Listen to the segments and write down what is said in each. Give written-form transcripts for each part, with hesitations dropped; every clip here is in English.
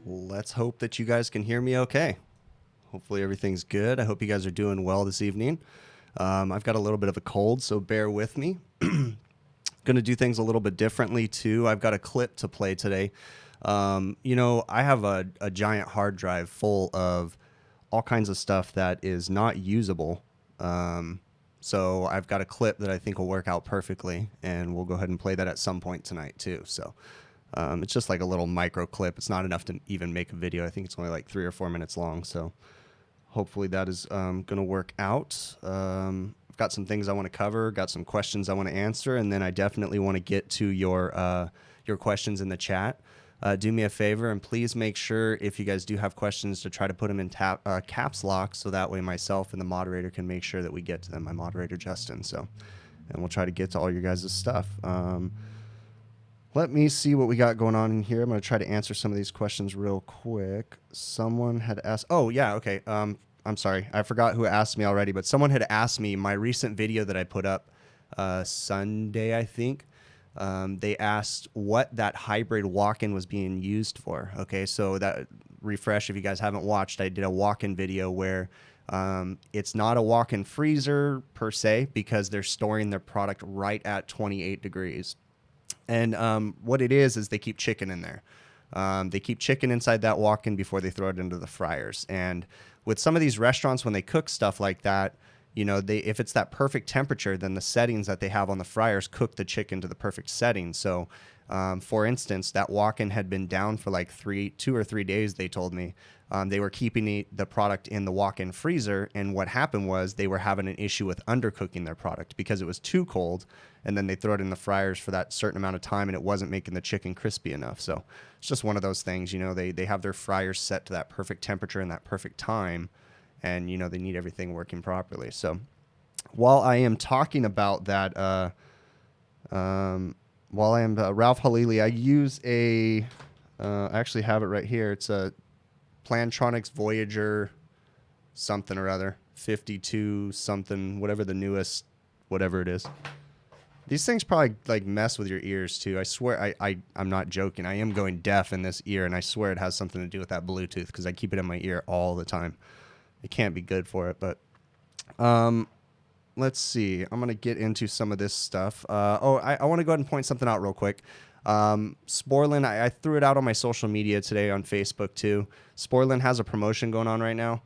Let's hope that you guys can hear me okay. Hopefully everything's good. I hope you guys are doing well this evening. I've got a little bit of a cold, so bear with me. Going to do things a little bit differently too. I've got a clip to play today. I have a giant hard drive full of all kinds of stuff that is not usable. So I've got a clip that I think will work out perfectly, and we'll go ahead and play that at some point tonight too. So it's just like a little micro clip. It's not enough to even make a video. I think it's only like 3 or 4 minutes long. So hopefully that is going to work out. I've got some things I want to cover, got some questions I want to answer, and then I definitely want to get to your questions in the chat. Do me a favor and please make sure if you guys do have questions to try to put them in caps lock, so that way myself and the moderator can make sure that we get to them, my moderator Justin. So, and we'll try to get to all your guys' stuff. Let me see what we got going on in here. I'm going to try to answer some of these questions real quick. Someone had asked, oh yeah, okay. I'm sorry, I forgot who asked me already, but someone had asked me my recent video that I put up Sunday, I think. They asked what that hybrid walk-in was being used for. Okay, so that refresh, if you guys haven't watched, I did a walk-in video where it's not a walk-in freezer per se, because they're storing their product right at 28 degrees. And what it is they keep chicken in there. They keep chicken inside that walk-in before they throw it into the fryers. And with some of these restaurants, when they cook stuff like that, you know, if it's that perfect temperature, then the settings that they have on the fryers cook the chicken to the perfect setting. So, for instance, that walk-in had been down for like 2 or 3 days, they told me. They were keeping the product in the walk-in freezer, and what happened was they were having an issue with undercooking their product because it was too cold, and then they throw it in the fryers for that certain amount of time, and it wasn't making the chicken crispy enough. So it's just one of those things, you know, they have their fryers set to that perfect temperature and that perfect time, and, you know, they need everything working properly. So while I am talking about that, while I am Ralph Halili, I use I actually have it right here. It's a Plantronics Voyager something or other, 52 something, whatever the newest, whatever it is. These things probably like mess with your ears too. I swear, I'm not joking. I am going deaf in this ear, and I swear it has something to do with that Bluetooth, because I keep it in my ear all the time. It can't be good for it, but let's see. I'm going to get into some of this stuff. I want to go ahead and point something out real quick. Sporlin, I threw it out on my social media today on Facebook too. Sporlin has a promotion going on right now.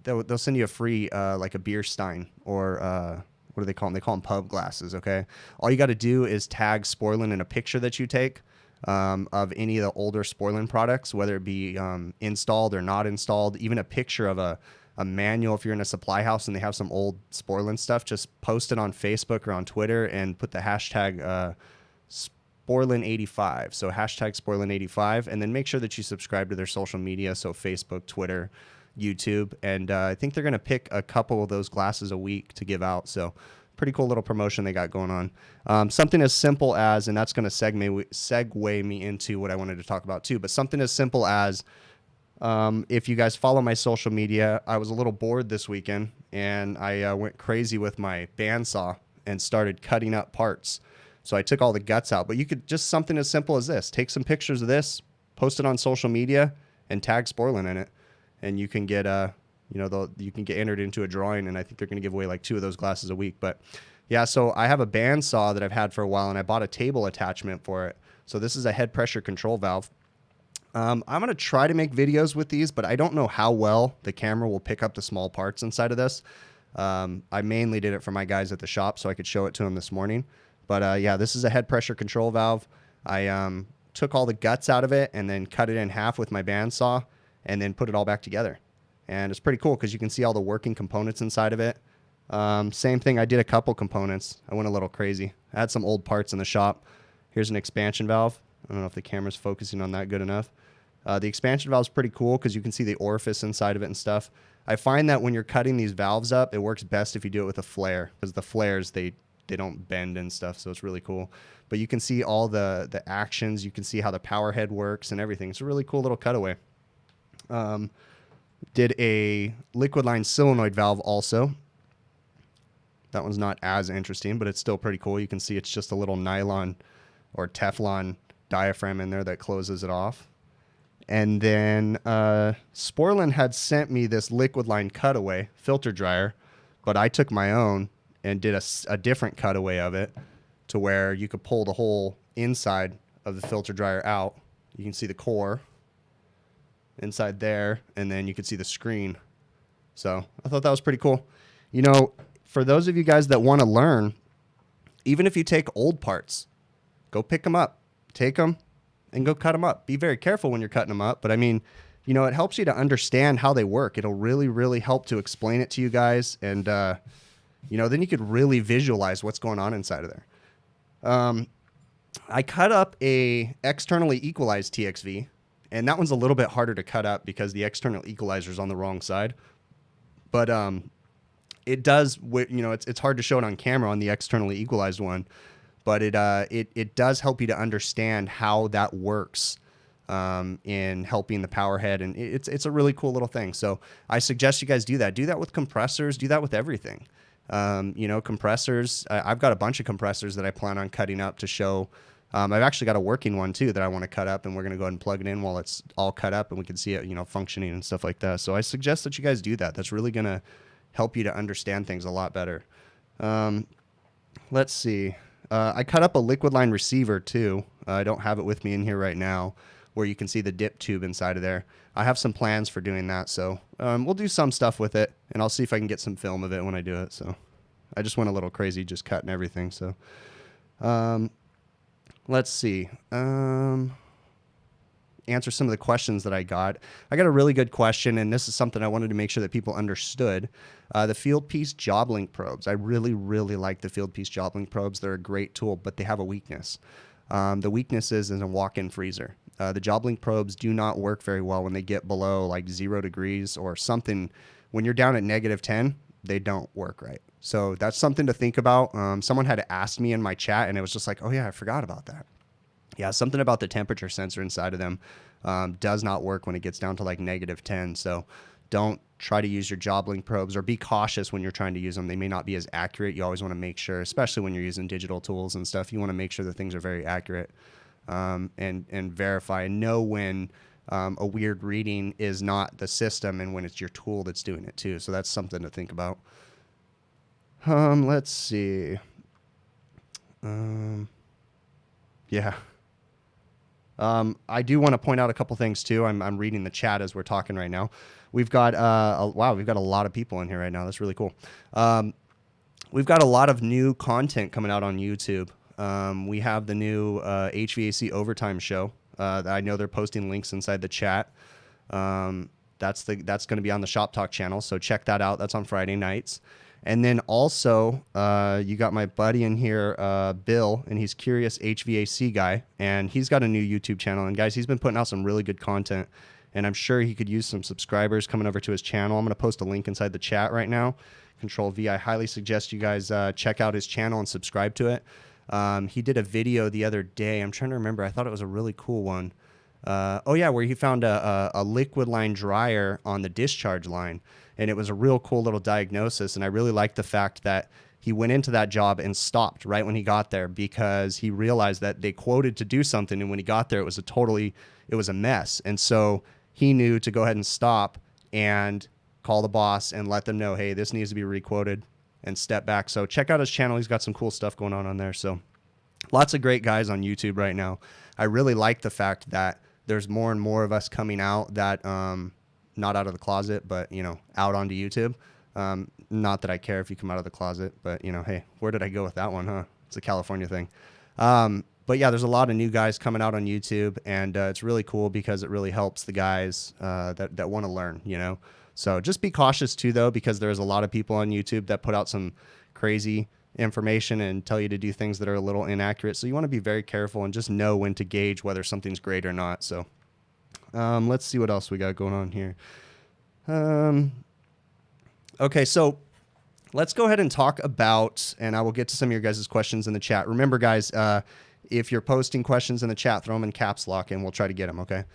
They'll send you a free, like a beer stein, or what do they call them? They call them pub glasses, okay? All you got to do is tag Sporlin in a picture that you take of any of the older Sporlin products, whether it be installed or not installed, even a picture of a manual. If you're in a supply house and they have some old Sporlin stuff, just post it on Facebook or on Twitter and put the hashtag Sporlin85. So hashtag Sporlin85, and then make sure that you subscribe to their social media. So Facebook, Twitter, YouTube. And I think they're going to pick a couple of those glasses a week to give out. So pretty cool little promotion they got going on. Something as simple as, and that's going to segue me into what I wanted to talk about too, but something as simple as, if you guys follow my social media, I was a little bored this weekend, and I went crazy with my bandsaw and started cutting up parts. So I took all the guts out, but you could just something as simple as this, take some pictures of this, post it on social media, and tag Sporlin in it. And you can get, you can get entered into a drawing, and I think they're going to give away like 2 of those glasses a week. But yeah, so I have a bandsaw that I've had for a while, and I bought a table attachment for it. So this is a head pressure control valve. I'm going to try to make videos with these, but I don't know how well the camera will pick up the small parts inside of this. I mainly did it for my guys at the shop so I could show it to them this morning. But yeah, this is a head pressure control valve. I took all the guts out of it and then cut it in half with my bandsaw and then put it all back together. And it's pretty cool because you can see all the working components inside of it. Same thing, I did a couple components. I went a little crazy. I had some old parts in the shop. Here's an expansion valve. I don't know if the camera's focusing on that good enough. The expansion valve is pretty cool because you can see the orifice inside of it and stuff. I find that when you're cutting these valves up, it works best if you do it with a flare, because the flares, they don't bend and stuff, so it's really cool. But you can see all the actions. You can see how the power head works and everything. It's a really cool little cutaway. Did a liquid line solenoid valve also. That one's not as interesting, but it's still pretty cool. You can see it's just a little nylon or Teflon diaphragm in there that closes it off. And then Sporlin had sent me this liquid line cutaway filter dryer, but I took my own and did a different cutaway of it to where you could pull the whole inside of the filter dryer out. You can see the core inside there, and then you could see the screen. So I thought that was pretty cool. You know, for those of you guys that want to learn, even if you take old parts, go pick them up, take them, and go cut them up. Be very careful when you're cutting them up. But I mean, you know, it helps you to understand how they work. It'll really, really help to explain it to you guys. And, you know, then you could really visualize what's going on inside of there. I cut up a externally equalized TXV, and that one's a little bit harder to cut up because the external equalizer is on the wrong side. But it does, you know, it's hard to show it on camera on the externally equalized one. But it does help you to understand how that works in helping the power head, and it's a really cool little thing. So I suggest you guys do that. Do that with compressors. Do that with everything. You know, compressors. I've got a bunch of compressors that I plan on cutting up to show. I've actually got a working one too that I want to cut up, and we're going to go ahead and plug it in while it's all cut up, and we can see it, you know, functioning and stuff like that. So I suggest that you guys do that. That's really going to help you to understand things a lot better. Let's see. I cut up a liquid line receiver too. I don't have it with me in here right now, where you can see the dip tube inside of there. I have some plans for doing that, so we'll do some stuff with it, and I'll see if I can get some film of it when I do it. So I just went a little crazy just cutting everything. So let's see. Answer some of the questions that I got. I got a really good question, and this is something I wanted to make sure that people understood. The field piece job link probes. I really, really like the field piece job link probes. They're a great tool, but they have a weakness. The weakness is in a walk-in freezer. The job link probes do not work very well when they get below like 0 degrees or something. When you're down at -10, they don't work right. So that's something to think about. Someone had asked me in my chat, and it was just like, oh yeah, I forgot about that. Yeah, something about the temperature sensor inside of them does not work when it gets down to like -10. So don't try to use your job link probes, or be cautious when you're trying to use them. They may not be as accurate. You always want to make sure, especially when you're using digital tools and stuff, you want to make sure that things are very accurate and verify and know when a weird reading is not the system and when it's your tool that's doing it too. So that's something to think about. Let's see. Yeah. I do want to point out a couple things too. I'm reading the chat as we're talking right now. We've got wow, we've got a lot of people in here right now. That's really cool. We've got a lot of new content coming out on YouTube. We have the new HVAC overtime show. I know they're posting links inside the chat. That's going to be on the Shop Talk channel, so check that out. That's on Friday nights. And then also, you got my buddy in here, Bill, and he's Curious HVAC Guy, and he's got a new YouTube channel. And guys, he's been putting out some really good content, and I'm sure he could use some subscribers coming over to his channel. I'm going to post a link inside the chat right now. Control V. I highly suggest you guys check out his channel and subscribe to it. He did a video the other day. I'm trying to remember. I thought it was a really cool one. Oh yeah, where he found a liquid line dryer on the discharge line. And it was a real cool little diagnosis. And I really liked the fact that he went into that job and stopped right when he got there, because he realized that they quoted to do something. And when he got there, it was a mess. And so he knew to go ahead and stop and call the boss and let them know, hey, this needs to be requoted, and step back. So check out his channel. He's got some cool stuff going on there. So lots of great guys on YouTube right now. I really like the fact that there's more and more of us coming out that, not out of the closet, but, you know, out onto YouTube. Not that I care if you come out of the closet, but, you know, hey, where did I go with that one, huh? It's a California thing. But yeah, there's a lot of new guys coming out on YouTube, and it's really cool because it really helps the guys that want to learn, you know. So just be cautious too, though, because there's a lot of people on YouTube that put out some crazy information and tell you to do things that are a little inaccurate. So you want to be very careful and just know when to gauge whether something's great or not. So let's see what else we got going on here. Okay, so let's go ahead and talk about, and I will get to some of your guys' questions in the chat. Remember, guys, if you're posting questions in the chat, throw them in caps lock and we'll try to get them, okay?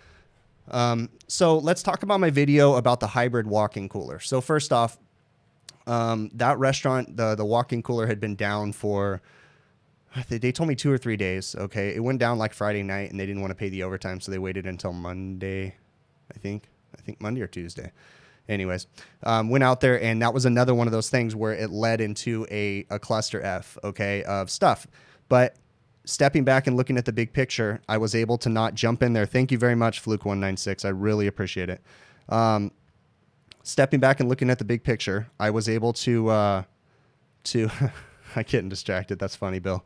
So let's talk about my video about the hybrid walk-in cooler. So first off, that restaurant, the walk-in cooler had been down for, They told me 2 or 3 days. Okay. It went down like Friday night and they didn't want to pay the overtime. So they waited until Monday, I think Monday or Tuesday. Anyways, went out there and that was another one of those things where it led into a cluster F, okay, of stuff. But stepping back and looking at the big picture, I was able to not jump in there. Thank you very much, Fluke196. I really appreciate it. Stepping back and looking at the big picture, I was able to I getting distracted. That's funny, Bill.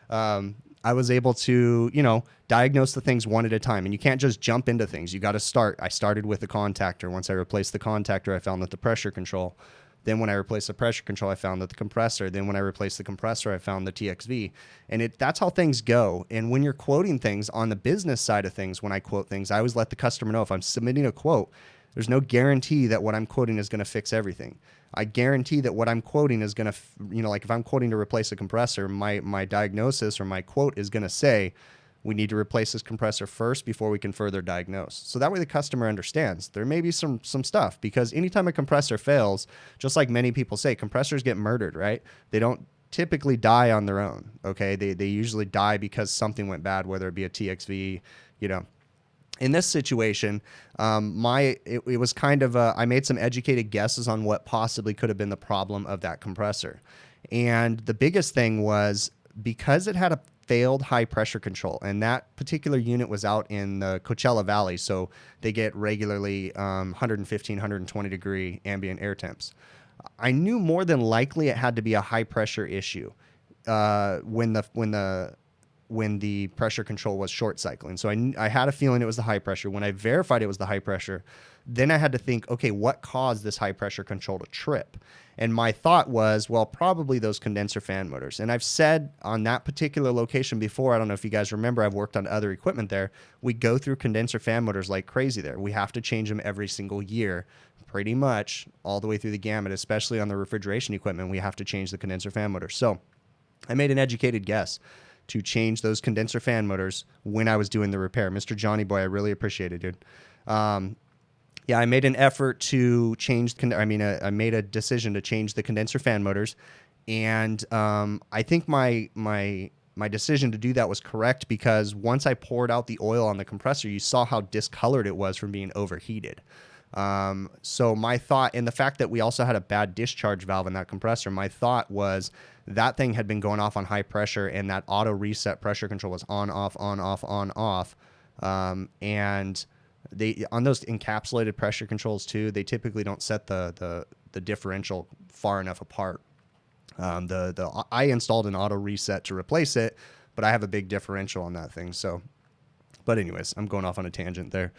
I was able to, diagnose the things one at a time. And you can't just jump into things. You got to start. I started with the contactor. Once I replaced the contactor, I found that the pressure control. Then when I replaced the pressure control, I found that the compressor. Then when I replaced the compressor, I found the TXV. And that's how things go. And when you're quoting things on the business side of things, when I quote things, I always let the customer know if I'm submitting a quote, there's no guarantee that what I'm quoting is going to fix everything. I guarantee that what I'm quoting is going to, like if I'm quoting to replace a compressor, my diagnosis or my quote is going to say, we need to replace this compressor first before we can further diagnose. So that way the customer understands there may be some stuff, because anytime a compressor fails, just like many people say, compressors get murdered, right? They don't typically die on their own. Okay. They usually die because something went bad, whether it be a TXV, In this situation, it was kind of I made some educated guesses on what possibly could have been the problem of that compressor. And the biggest thing was because it had a failed high pressure control, and that particular unit was out in the Coachella Valley, so they get regularly 115, 120 degree ambient air temps. I knew more than likely it had to be a high pressure issue when the pressure control was short cycling. So I had a feeling it was the high pressure. When I verified it was the high pressure, then I had to think, okay, what caused this high pressure control to trip? And my thought was, well, probably those condenser fan motors. And I've said on that particular location before, I don't know if you guys remember, I've worked on other equipment there. We go through condenser fan motors like crazy there. We have to change them every single year, pretty much all the way through the gamut, especially on the refrigeration equipment. We have to change the condenser fan motor. So I made an educated guess to change those condenser fan motors when I was doing the repair. Mr. Johnny Boy, I really appreciate it, dude. I made an effort to change. I made a decision to change the condenser fan motors, and I think my decision to do that was correct, because once I poured out the oil on the compressor, you saw how discolored it was from being overheated. So my thought, and the fact that we also had a bad discharge valve in that compressor, my thought was that thing had been going off on high pressure, and that auto reset pressure control was on, off, on, off, on, off. And they, on those encapsulated pressure controls too, they typically don't set the differential far enough apart. I installed an auto reset to replace it, but I have a big differential on that thing. So, but anyways, I'm going off on a tangent there.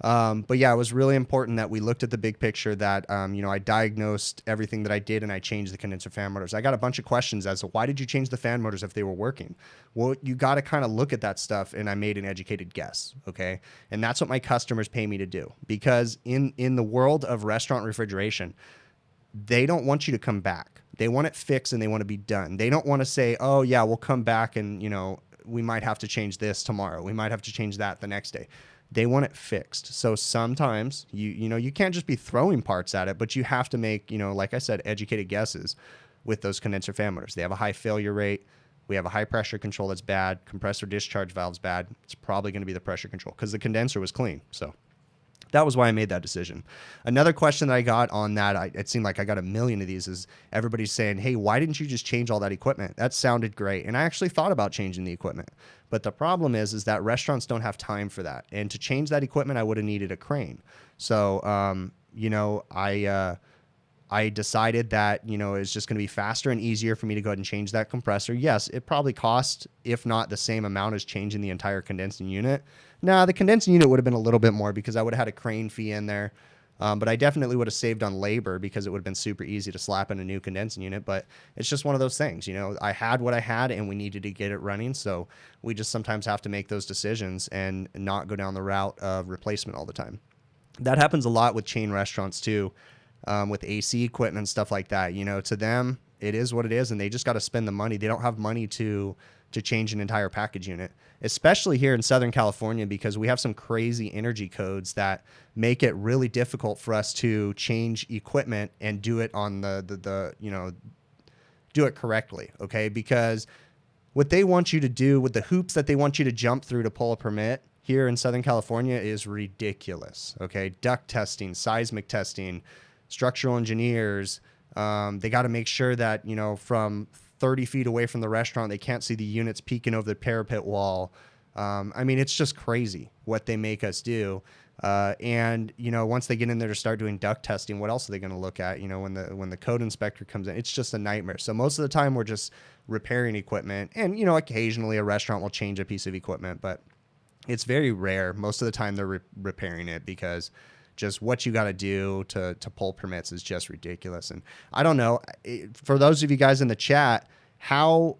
But yeah, it was really important that we looked at the big picture, that, I diagnosed everything that I did, and I changed the condenser fan motors. I got a bunch of questions as to why did you change the fan motors if they were working? Well, you got to kind of look at that stuff, and I made an educated guess. Okay. And that's what my customers pay me to do, because in the world of restaurant refrigeration, they don't want you to come back. They want it fixed and they want to be done. They don't want to say, oh yeah, we'll come back and, we might have to change this tomorrow. We might have to change that the next day. They want it fixed. So sometimes you can't just be throwing parts at it, but you have to make, like I said, educated guesses with those condenser fan motors. They have a high failure rate. We have a high pressure control that's bad. Compressor discharge valve's bad. It's probably going to be the pressure control, because the condenser was clean. So that was why I made that decision. Another question that I got on that, it seemed like I got a million of these, is everybody's saying, hey, why didn't you just change all that equipment? That sounded great. And I actually thought about changing the equipment. But the problem is that restaurants don't have time for that. And to change that equipment, I would have needed a crane. So, I decided that, it's just going to be faster and easier for me to go ahead and change that compressor. Yes, it probably cost, if not the same amount as changing the entire condensing unit. Now, the condensing unit would have been a little bit more, because I would have had a crane fee in there. But I definitely would have saved on labor, because it would have been super easy to slap in a new condensing unit. But it's just one of those things, I had what I had and we needed to get it running. So we just sometimes have to make those decisions and not go down the route of replacement all the time. That happens a lot with chain restaurants too, with AC equipment and stuff like that. To them, it is what it is, and they just got to spend the money. They don't have money to change an entire package unit, especially here in Southern California, because we have some crazy energy codes that make it really difficult for us to change equipment and do it on do it correctly. Okay. Because what they want you to do with the hoops that they want you to jump through to pull a permit here in Southern California is ridiculous. Okay. Duct testing, seismic testing, structural engineers. They got to make sure that, you know, from 30 feet away from the restaurant, they can't see the units peeking over the parapet wall. I mean, it's just crazy what they make us do. And, you know, once they get in there to start doing duct testing, what else are they going to look at? You know, when the code inspector comes in, it's just a nightmare. So most of the time we're just repairing equipment, and, you know, occasionally a restaurant will change a piece of equipment, but it's very rare. Most of the time they're repairing it, because just what you got to do to pull permits is just ridiculous. And I don't know, for those of you guys in the chat, how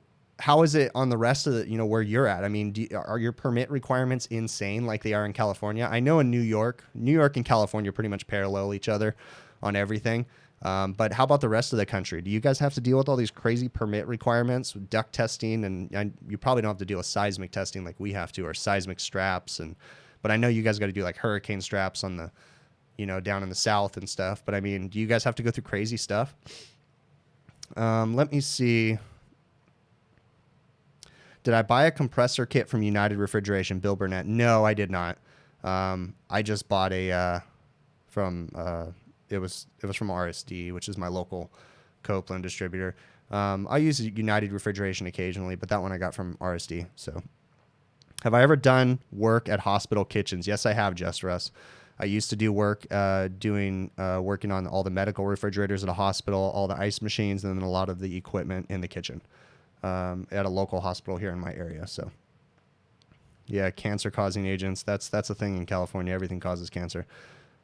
is it on the rest of the, you know, where you're at? I mean, are your permit requirements insane like they are in California? I know in New York and California pretty much parallel each other on everything. But how about the rest of the country? Do you guys have to deal with all these crazy permit requirements, duct testing, and you probably don't have to deal with seismic testing like we have to, or seismic straps, but I know you guys got to do like hurricane straps on the, you know, down in the south and stuff. But I mean, do you guys have to go through crazy stuff? Let me see. Did I buy a compressor kit from United Refrigeration, Bill Burnett? No, I did not. I just bought a it was from RSD, which is my local Copeland distributor. I use United Refrigeration occasionally, but that one I got from RSD. So, have I ever done work at hospital kitchens? Yes, I have, Just Russ. I used to do work working on all the medical refrigerators at a hospital, all the ice machines, and then a lot of the equipment in the kitchen at a local hospital here in my area. So, yeah, cancer-causing agents. That's a thing in California. Everything causes cancer.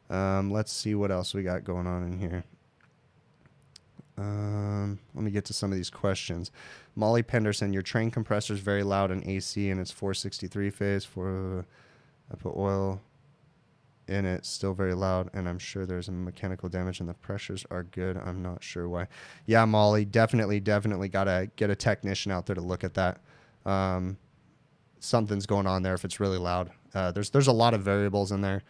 Let's see what else we got going on in here. Let me get to some of these questions. Molly Penderson, your train compressor is very loud in AC, and it's 463 phase. I put oil in it, still very loud, and I'm sure there's a mechanical damage, and the pressures are good. I'm not sure why. Yeah, Molly, definitely got to get a technician out there to look at that. Something's going on there if it's really loud. There's a lot of variables in there.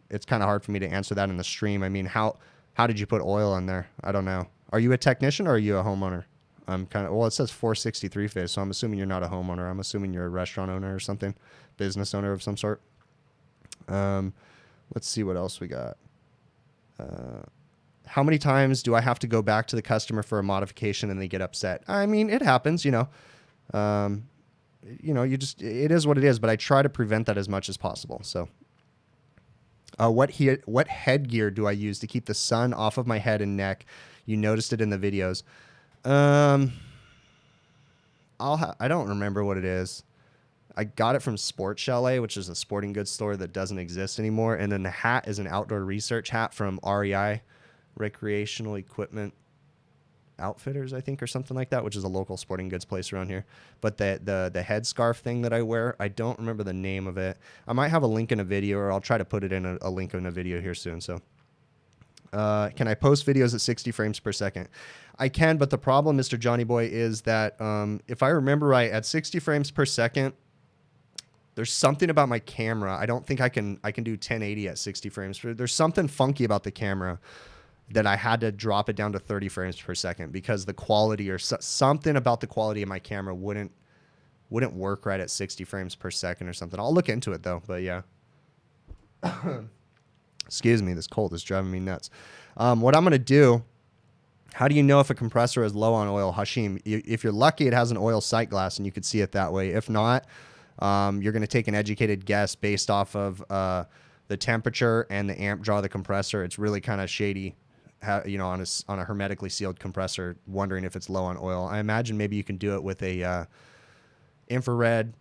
It's kind of hard for me to answer that in the stream. I mean, how did you put oil in there? I don't know. Are you a technician or are you a homeowner? Well, it says 463 phase, so I'm assuming you're not a homeowner. I'm assuming you're a restaurant owner or something, business owner of some sort. Let's see what else we got. How many times do I have to go back to the customer for a modification and they get upset? I mean, it happens, you know. It is what it is, but I try to prevent that as much as possible. So, what headgear do I use to keep the sun off of my head and neck? You noticed it in the videos. I don't remember what it is. I got it from Sport Chalet, which is a sporting goods store that doesn't exist anymore. And then the hat is an outdoor research hat from REI, Recreational Equipment Outfitters, I think, or something like that, which is a local sporting goods place around here. But the headscarf thing that I wear, I don't remember the name of it. I might have a link in a video, or I'll try to put it in a link in a video here soon. So, can I post videos at 60 frames per second? I can, but the problem, Mr. Johnny Boy, is that if I remember right, at 60 frames per second, there's something about my camera. I don't think I can do 1080 at 60 frames. There's something funky about the camera that I had to drop it down to 30 frames per second because the quality or something about the quality of my camera wouldn't work right at 60 frames per second or something. I'll look into it though, but yeah. Excuse me, this cold is driving me nuts. What I'm going to do, how do you know if a compressor is low on oil? Hashim, if you're lucky, it has an oil sight glass and you could see it that way. If not, you're going to take an educated guess based off of the temperature and the amp draw of the compressor. It's really kind of shady, on a hermetically sealed compressor, wondering if it's low on oil. I imagine maybe you can do it with a infrared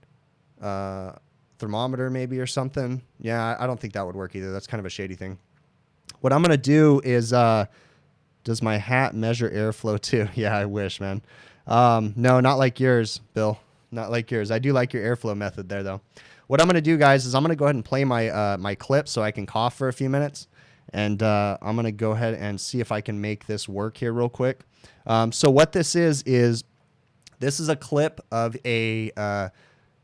thermometer maybe or something. Yeah, I don't think that would work either. That's kind of a shady thing. What I'm going to do is, does my hat measure airflow too? Yeah, I wish, man. No, not like yours, Bill. Not like yours. I do like your airflow method there, though. What I'm going to do, guys, is I'm going to go ahead and play my my clip so I can cough for a few minutes. And I'm going to go ahead and see if I can make this work here real quick. So what this is this is a clip of a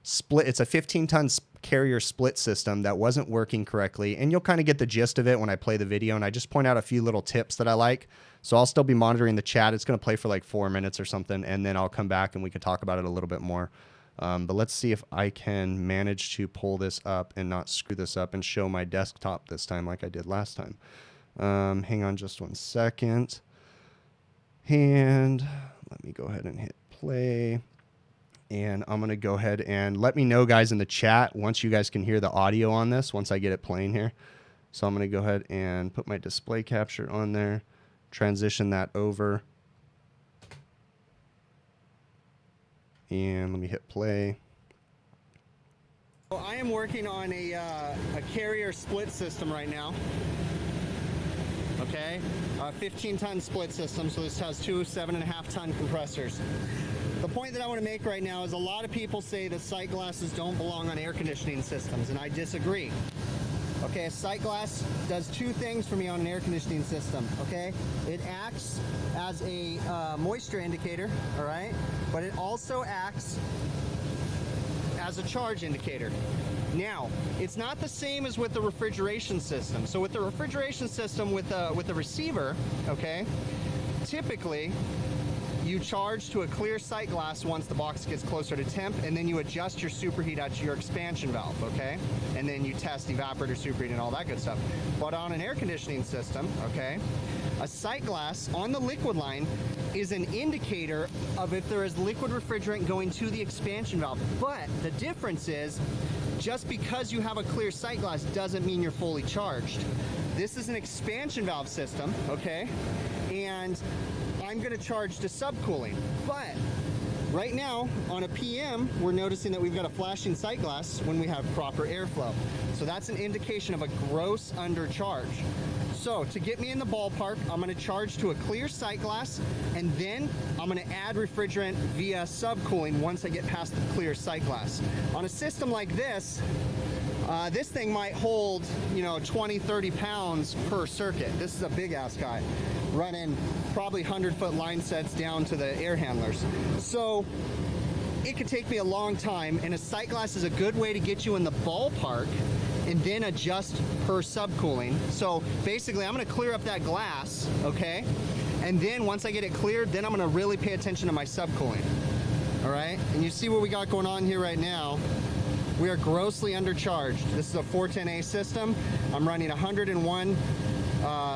split. It's a 15-ton carrier split system that wasn't working correctly, and you'll kind of get the gist of it when I play the video, and I just point out a few little tips that I like. So I'll still be monitoring the chat. It's going to play for like 4 minutes or something, and then I'll come back and we can talk about it a little bit more. But let's see if I can manage to pull this up and not screw this up and show my desktop this time like I did last time. Hang on just 1 second. And let me go ahead and hit play. And I'm going to go ahead and let me know, guys, in the chat once you guys can hear the audio on this, once I get it playing here. So I'm going to go ahead and put my display capture on there, transition that over. And let me hit play. So I am working on a carrier split system right now. Okay, 15-ton split system, so this has two 7.5-ton compressors. The point that I want to make right now is a lot of people say that sight glasses don't belong on air conditioning systems, and I disagree. Okay, a sight glass does two things for me on an air conditioning system, okay? It acts as a moisture indicator, all right? But it also acts as a charge indicator. Now, it's not the same as with the refrigeration system. So with the refrigeration system with the receiver, okay, typically you charge to a clear sight glass once the box gets closer to temp, and then you adjust your superheat at your expansion valve, okay? And then you test evaporator superheat and all that good stuff. But on an air conditioning system, okay, a sight glass on the liquid line is an indicator of if there is liquid refrigerant going to the expansion valve. But the difference is, just because you have a clear sight glass doesn't mean you're fully charged. This is an expansion valve system, okay? And I'm going to charge to subcooling. But right now on a PM, we're noticing that we've got a flashing sight glass when we have proper airflow. So that's an indication of a gross undercharge. So to get me in the ballpark, I'm going to charge to a clear sight glass, and then I'm going to add refrigerant via subcooling once I get past the clear sight glass. On a system like this, this thing might hold, 20, 30 pounds per circuit. This is a big ass guy running probably 100-foot line sets down to the air handlers. So it could take me a long time, and a sight glass is a good way to get you in the ballpark and then adjust per subcooling. So basically I'm going to clear up that glass, okay? And then once I get it cleared, then I'm going to really pay attention to my subcooling. All right? And you see what we got going on here right now. We are grossly undercharged. This is a 410A system. I'm running 101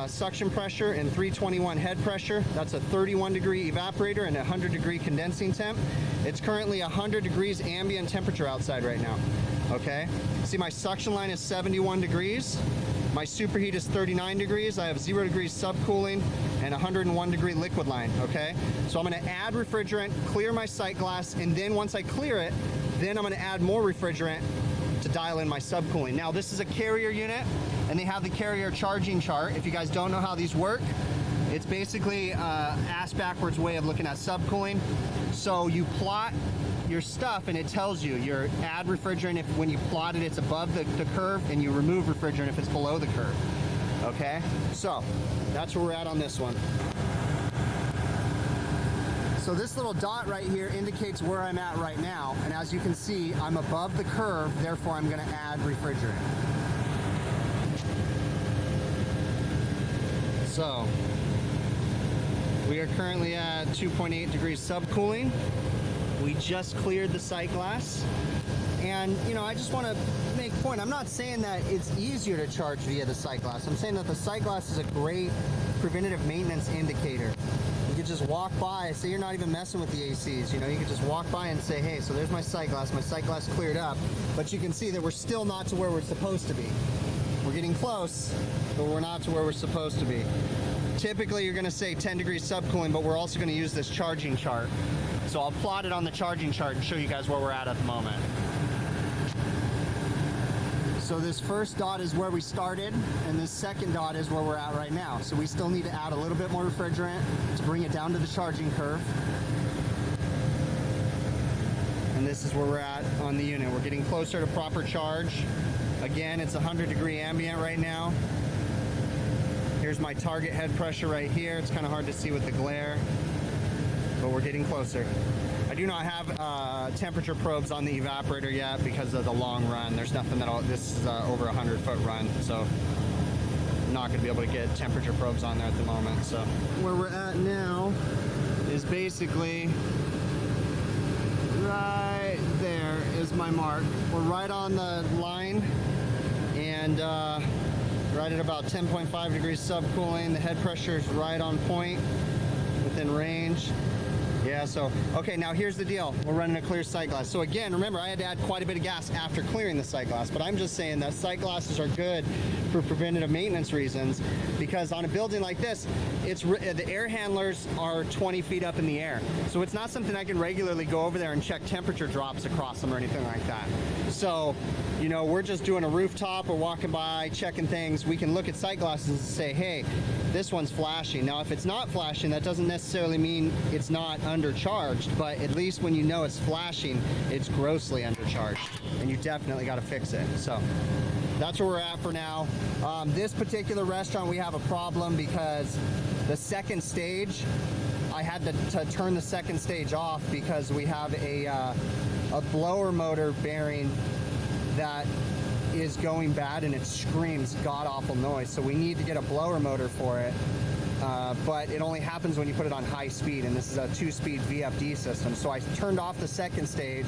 suction pressure and 321 head pressure. That's a 31-degree evaporator and a 100-degree condensing temp. It's currently 100 degrees ambient temperature outside right now. Okay, see my suction line is 71 degrees. My superheat is 39 degrees. I have 0 degrees subcooling and 101-degree liquid line, okay? So I'm gonna add refrigerant, clear my sight glass, and then once I clear it, then I'm gonna add more refrigerant to dial in my subcooling. Now this is a carrier unit, and they have the carrier charging chart. If you guys don't know how these work, it's basically ass backwards way of looking at subcooling. So you plot your stuff and it tells you your add refrigerant if when you plot it it's above the curve, and you remove refrigerant if it's below the curve. Okay, so that's where we're at on this one. So this little dot right here indicates where I'm at right now, and as you can see I'm above the curve, therefore I'm going to add refrigerant. So we are currently at 2.8 degrees subcooling. We just cleared the sight glass, and I just want to make a point. I'm not saying that it's easier to charge via the sight glass. I'm saying that the sight glass is a great preventative maintenance indicator. You could just walk by, say you're not even messing with the ACs, you could just walk by and say, hey, so there's my sight glass cleared up, but you can see that we're still not to where we're supposed to be. We're getting close, but we're not to where we're supposed to be. Typically you're going to say 10 degrees subcooling, but we're also going to use this charging chart. So I'll plot it on the charging chart and show you guys where we're at the moment. So this first dot is where we started, and this second dot is where we're at right now. So we still need to add a little bit more refrigerant to bring it down to the charging curve. And this is where we're at on the unit. We're getting closer to proper charge. Again, it's 100-degree ambient right now. Here's my target head pressure right here. It's kind of hard to see with the glare, but we're getting closer. I do not have temperature probes on the evaporator yet because of the long run. There's nothing this is over 100-foot run, so I'm not going to be able to get temperature probes on there at the moment. So where we're at now is basically right there is my mark. We're right on the line, and right at about 10.5 degrees subcooling. The head pressure is right on point, within range. Yeah, so, okay, now here's the deal. We're running a clear sight glass. So again, remember, I had to add quite a bit of gas after clearing the sight glass, but I'm just saying that sight glasses are good for preventative maintenance reasons, because on a building like this, the air handlers are 20 feet up in the air. So it's not something I can regularly go over there and check temperature drops across them or anything like that. So, you know, we're just doing a rooftop or walking by, checking things. We can look at sight glasses and say, hey, this one's flashing. Now, if it's not flashing, that doesn't necessarily mean it's not undercharged, but at least when you know it's flashing, it's grossly undercharged, and you definitely got to fix it. So that's where we're at for now. This particular restaurant, we have a problem because the second stage, I had to turn the second stage off because we have a blower motor bearing that is going bad, and it screams god-awful noise. So we need to get a blower motor for it. But it only happens when you put it on high speed, and this is a 2-speed VFD system. So I turned off the second stage,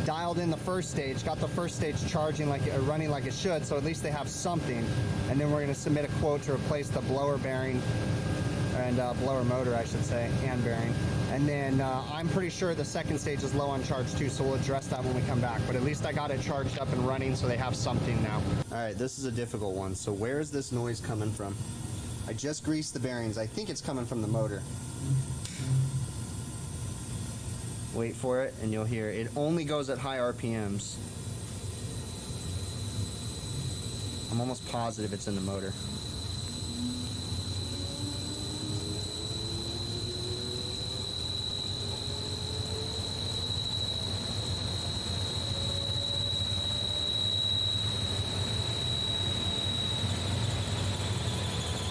dialed in the first stage, got the first stage charging running like it should, so at least they have something. And then we're going to submit a quote to replace the blower bearing and blower motor, I should say, and bearing. And then I'm pretty sure the second stage is low on charge too, so we'll address that when we come back. But at least I got it charged up and running, so they have something now. All right, this is a difficult one. So where is this noise coming from? I just greased the bearings. I think it's coming from the motor. Wait for it, and you'll hear it. It only goes at high RPMs. I'm almost positive it's in the motor.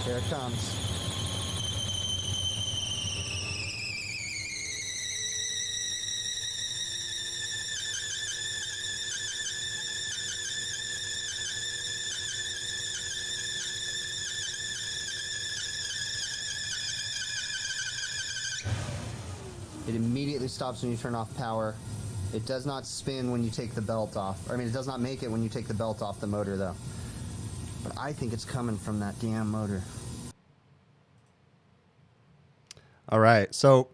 Here it comes. It immediately stops when you turn off power. It does not spin when you take the belt off. I mean, it does not make it when you take the belt off the motor, though. But I think it's coming from that damn motor. All right, so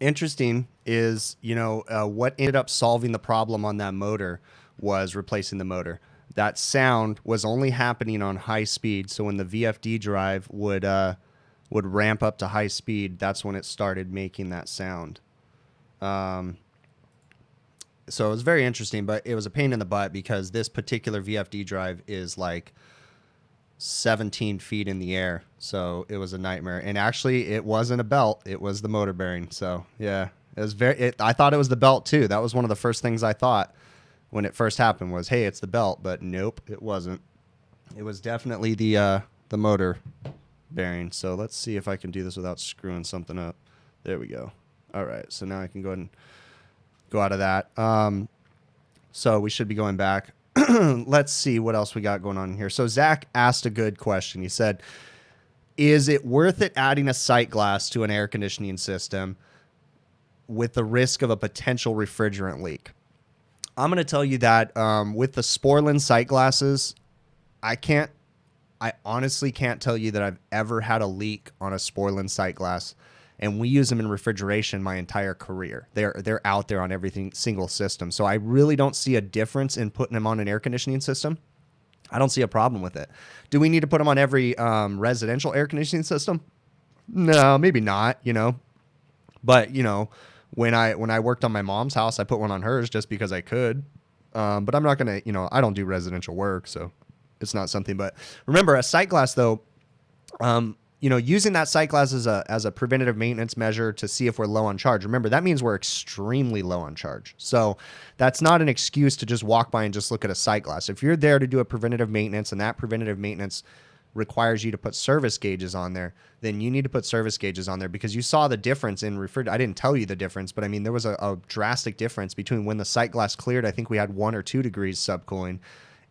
interesting is, you know, what ended up solving the problem on that motor was replacing the motor. That sound was only happening on high speed, so when the VFD drive would ramp up to high speed, that's when it started making that sound. So it was very interesting, but it was a pain in the butt because this particular VFD drive is like 17 feet in the air, so it was a nightmare. And actually, it wasn't a belt; it was the motor bearing. So yeah, it was I thought it was the belt too. That was one of the first things I thought when it first happened was, "Hey, it's the belt," but nope, it wasn't. It was definitely the motor bearing. So let's see if I can do this without screwing something up. There we go. All right, so now I can go ahead and go out of that. So we should be going back. Let's see what else we got going on here. So Zach asked a good question. He said, is it worth it adding a sight glass to an air conditioning system with the risk of a potential refrigerant leak? I'm going to tell you that with the Sporlan sight glasses, I honestly can't tell you that I've ever had a leak on a Sporlan sight glass. And we use them in refrigeration my entire career. They're out there on every single system. So I really don't see a difference in putting them on an air conditioning system. I don't see a problem with it. Do we need to put them on every residential air conditioning system? No, maybe not, you know. But, you know, when I worked on my mom's house, I put one on hers just because I could. But I'm not going to, you know, I don't do residential work, so it's not something. But remember, a sight glass, though, you know, using that sight glass as a preventative maintenance measure to see if we're low on charge. Remember, that means we're extremely low on charge. So that's not an excuse to just walk by and just look at a sight glass. If you're there to do a preventative maintenance and that preventative maintenance requires you to put service gauges on there, then you need to put service gauges on there, because you saw the difference in refrigerant. I didn't tell you the difference, but I mean, there was a drastic difference between when the sight glass cleared. I think we had 1 or 2 degrees subcooling,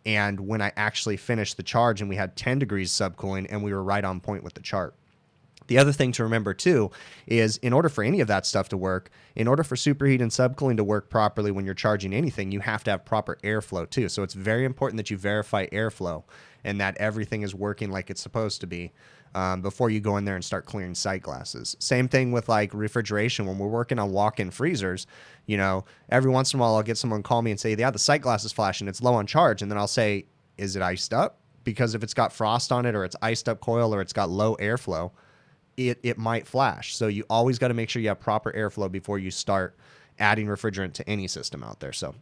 and when I actually finished the charge and we had 10 degrees subcooling, and we were right on point with the chart. The other thing to remember too is, in order for any of that stuff to work, in order for superheat and subcooling to work properly when you're charging anything, you have to have proper airflow too. So it's very important that you verify airflow and that everything is working like it's supposed to be before you go in there and start clearing sight glasses. Same thing with like refrigeration. When we're working on walk-in freezers, you know, every once in a while I'll get someone call me and say, yeah, the sight glass is flashing, it's low on charge. And then I'll say, is it iced up? Because if it's got frost on it, or it's iced up coil, or it's got low airflow, it might flash. So you always got to make sure you have proper airflow before you start adding refrigerant to any system out there. So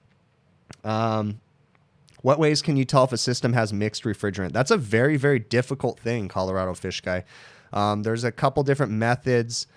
what ways can you tell if a system has mixed refrigerant? That's a very, very difficult thing, Colorado Fish Guy. There's a couple different methods,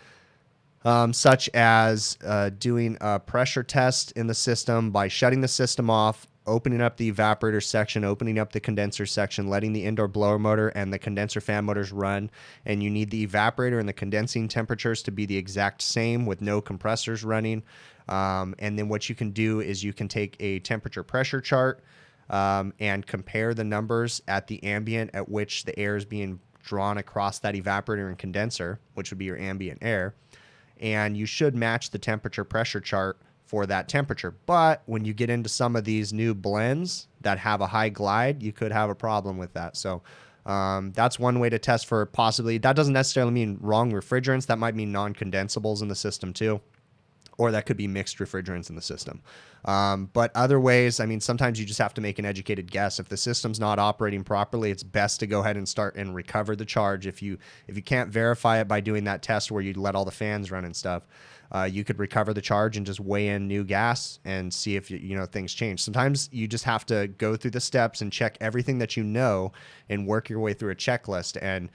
such as doing a pressure test in the system by shutting the system off, opening up the evaporator section, opening up the condenser section, letting the indoor blower motor and the condenser fan motors run. And you need the evaporator and the condensing temperatures to be the exact same with no compressors running. And then what you can do is you can take a temperature pressure chart and compare the numbers at the ambient at which the air is being drawn across that evaporator and condenser, which would be your ambient air. And you should match the temperature pressure chart for that temperature. But when you get into some of these new blends that have a high glide, you could have a problem with that. So that's one way to test for possibly. That doesn't necessarily mean wrong refrigerants. That might mean non-condensables in the system too, or that could be mixed refrigerants in the system. But other ways, I mean, sometimes you just have to make an educated guess. If the system's not operating properly, it's best to go ahead and start and recover the charge. If you can't verify it by doing that test where you let all the fans run and stuff, you could recover the charge and just weigh in new gas and see if things change. Sometimes you just have to go through the steps and check everything that you know and work your way through a checklist, and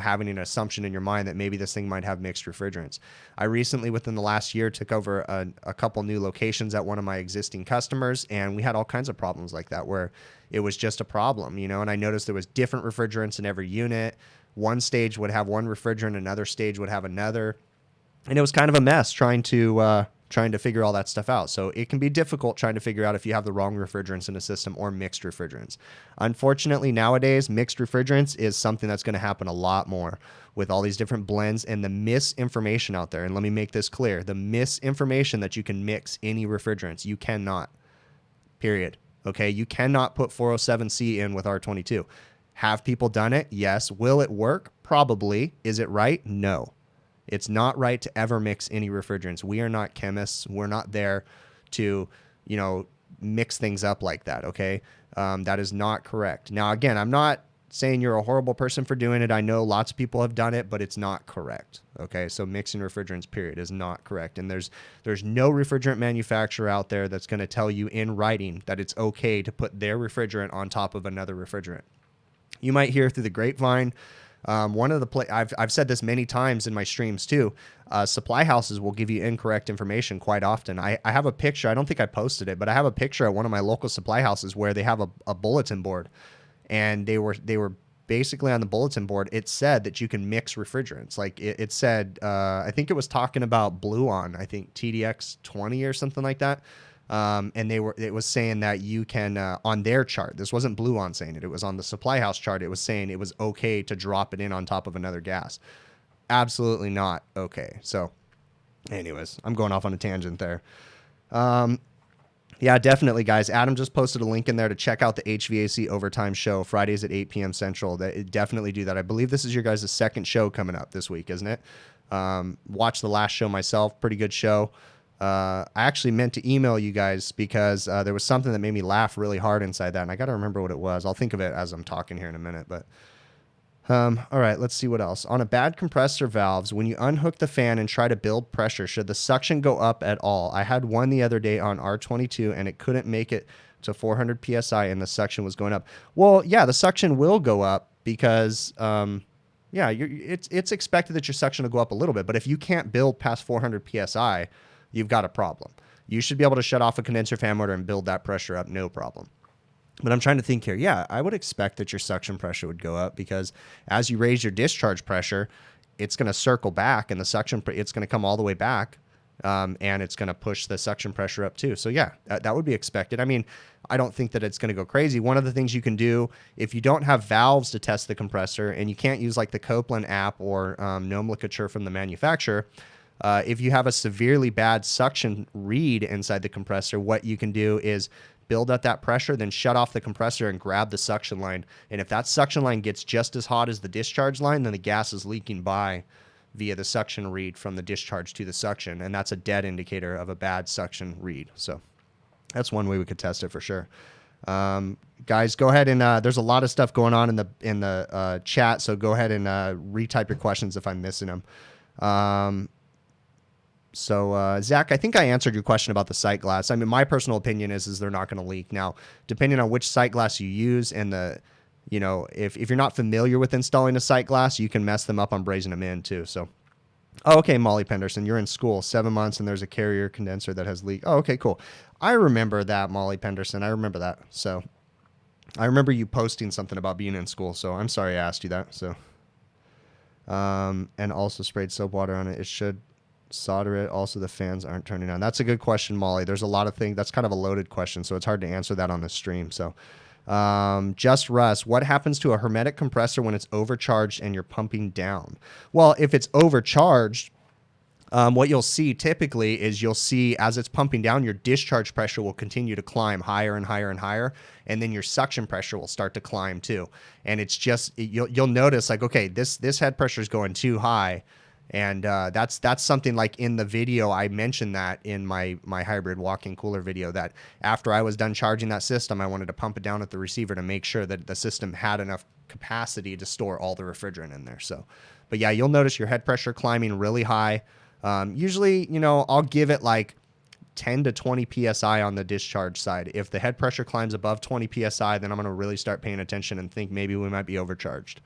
having an assumption in your mind that maybe this thing might have mixed refrigerants. I recently, within the last year, took over a couple new locations at one of my existing customers, and we had all kinds of problems like that where it was just a problem, and I noticed there was different refrigerants in every unit. One stage would have one refrigerant, another stage would have another. And it was kind of a mess trying to figure all that stuff out. So it can be difficult trying to figure out if you have the wrong refrigerants in a system or mixed refrigerants. Unfortunately, nowadays, mixed refrigerants is something that's going to happen a lot more with all these different blends and the misinformation out there. And let me make this clear. The misinformation that you can mix any refrigerants. You cannot. Period. Okay? You cannot put 407C in with R22. Have people done it? Yes. Will it work? Probably. Is it right? No. It's not right to ever mix any refrigerants. We are not chemists. We're not there to, mix things up like that, okay? That is not correct. Now, again, I'm not saying you're a horrible person for doing it. I know lots of people have done it, but it's not correct, okay? So mixing refrigerants, period, is not correct. And there's no refrigerant manufacturer out there that's going to tell you in writing that it's okay to put their refrigerant on top of another refrigerant. You might hear through the grapevine. One of the I've said this many times in my streams too. Supply houses will give you incorrect information quite often. I have a picture. I don't think I posted it, but I have a picture at one of my local supply houses where they have a bulletin board, and they were basically on the bulletin board. It said that you can mix refrigerants. Like it said, I think it was talking about Bluon. I think TDX 20 or something like that. And it was saying that you can, on their chart, this wasn't Bluon saying it, it was on the supply house chart, it was saying it was okay to drop it in on top of another gas. Absolutely not okay. So anyways, I'm going off on a tangent there. Yeah, definitely, guys. Adam just posted a link in there to check out the HVAC Overtime show, Fridays at 8 p.m. Central. Definitely do that. I believe this is your guys' second show coming up this week, isn't it? Watched the last show myself. Pretty good show. I actually meant to email you guys because there was something that made me laugh really hard inside that, and I got to remember what it was. I'll think of it as I'm talking here in a minute. But all right, let's see what else. On a bad compressor valves, when you unhook the fan and try to build pressure, should the suction go up at all? I had one the other day on R22, and it couldn't make it to 400 PSI, and the suction was going up. Well, yeah, the suction will go up because it's expected that your suction will go up a little bit. But if you can't build past 400 PSI, you've got a problem. You should be able to shut off a condenser fan motor and build that pressure up, no problem. But I'm trying to think here. Yeah, I would expect that your suction pressure would go up because as you raise your discharge pressure, it's going to circle back and it's going to come all the way back. And it's going to push the suction pressure up too. So yeah, that would be expected. I mean, I don't think that it's going to go crazy. One of the things you can do if you don't have valves to test the compressor and you can't use like the Copeland app or nomenclature from the manufacturer, if you have a severely bad suction read inside the compressor, what you can do is build up that pressure, then shut off the compressor and grab the suction line. And if that suction line gets just as hot as the discharge line, then the gas is leaking by via the suction read from the discharge to the suction. And that's a dead indicator of a bad suction read. So that's one way we could test it for sure. Guys, go ahead and there's a lot of stuff going on in the chat. So go ahead and retype your questions if I'm missing them. So Zach, I think I answered your question about the sight glass. I mean, my personal opinion is they're not going to leak. Now, depending on which sight glass you use and if you're not familiar with installing a sight glass, you can mess them up on brazing them in too. So, okay, Molly Penderson, you're in school 7 months and there's a carrier condenser that has leaked. Oh, okay, cool. I remember that, Molly Penderson. I remember that. So I remember you posting something about being in school. So I'm sorry I asked you that. So, and also sprayed soap water on it. It should solder it. Also, the fans aren't turning on. That's a good question, Molly. There's a lot of things. That's kind of a loaded question, so it's hard to answer that on the stream. So, just Russ, what happens to a hermetic compressor when it's overcharged and you're pumping down? Well, if it's overcharged, what you'll see typically is as it's pumping down, your discharge pressure will continue to climb higher and higher and higher, and then your suction pressure will start to climb too. And it's just you'll notice like, okay, this head pressure is going too high. And that's something like in the video, I mentioned that in my hybrid walk-in cooler video, that after I was done charging that system, I wanted to pump it down at the receiver to make sure that the system had enough capacity to store all the refrigerant in there. So, but yeah, you'll notice your head pressure climbing really high. Usually, I'll give it like 10 to 20 PSI on the discharge side. If the head pressure climbs above 20 PSI, then I'm going to really start paying attention and think maybe we might be overcharged.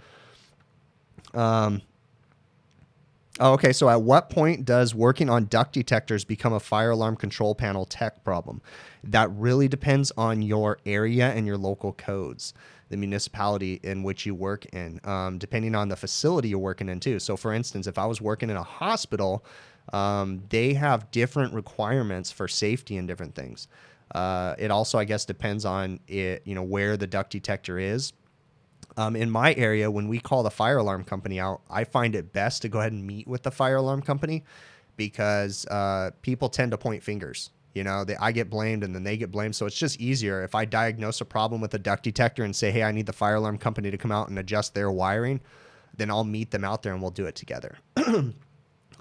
Okay, so at what point does working on duct detectors become a fire alarm control panel tech problem? That really depends on your area and your local codes, the municipality in which you work in, depending on the facility you're working in too. So for instance, if I was working in a hospital, they have different requirements for safety and different things. It also, I guess, depends on where the duct detector is. In my area, when we call the fire alarm company out, I find it best to go ahead and meet with the fire alarm company because people tend to point fingers. I get blamed and then they get blamed. So it's just easier if I diagnose a problem with a duct detector and say, hey, I need the fire alarm company to come out and adjust their wiring, then I'll meet them out there and we'll do it together.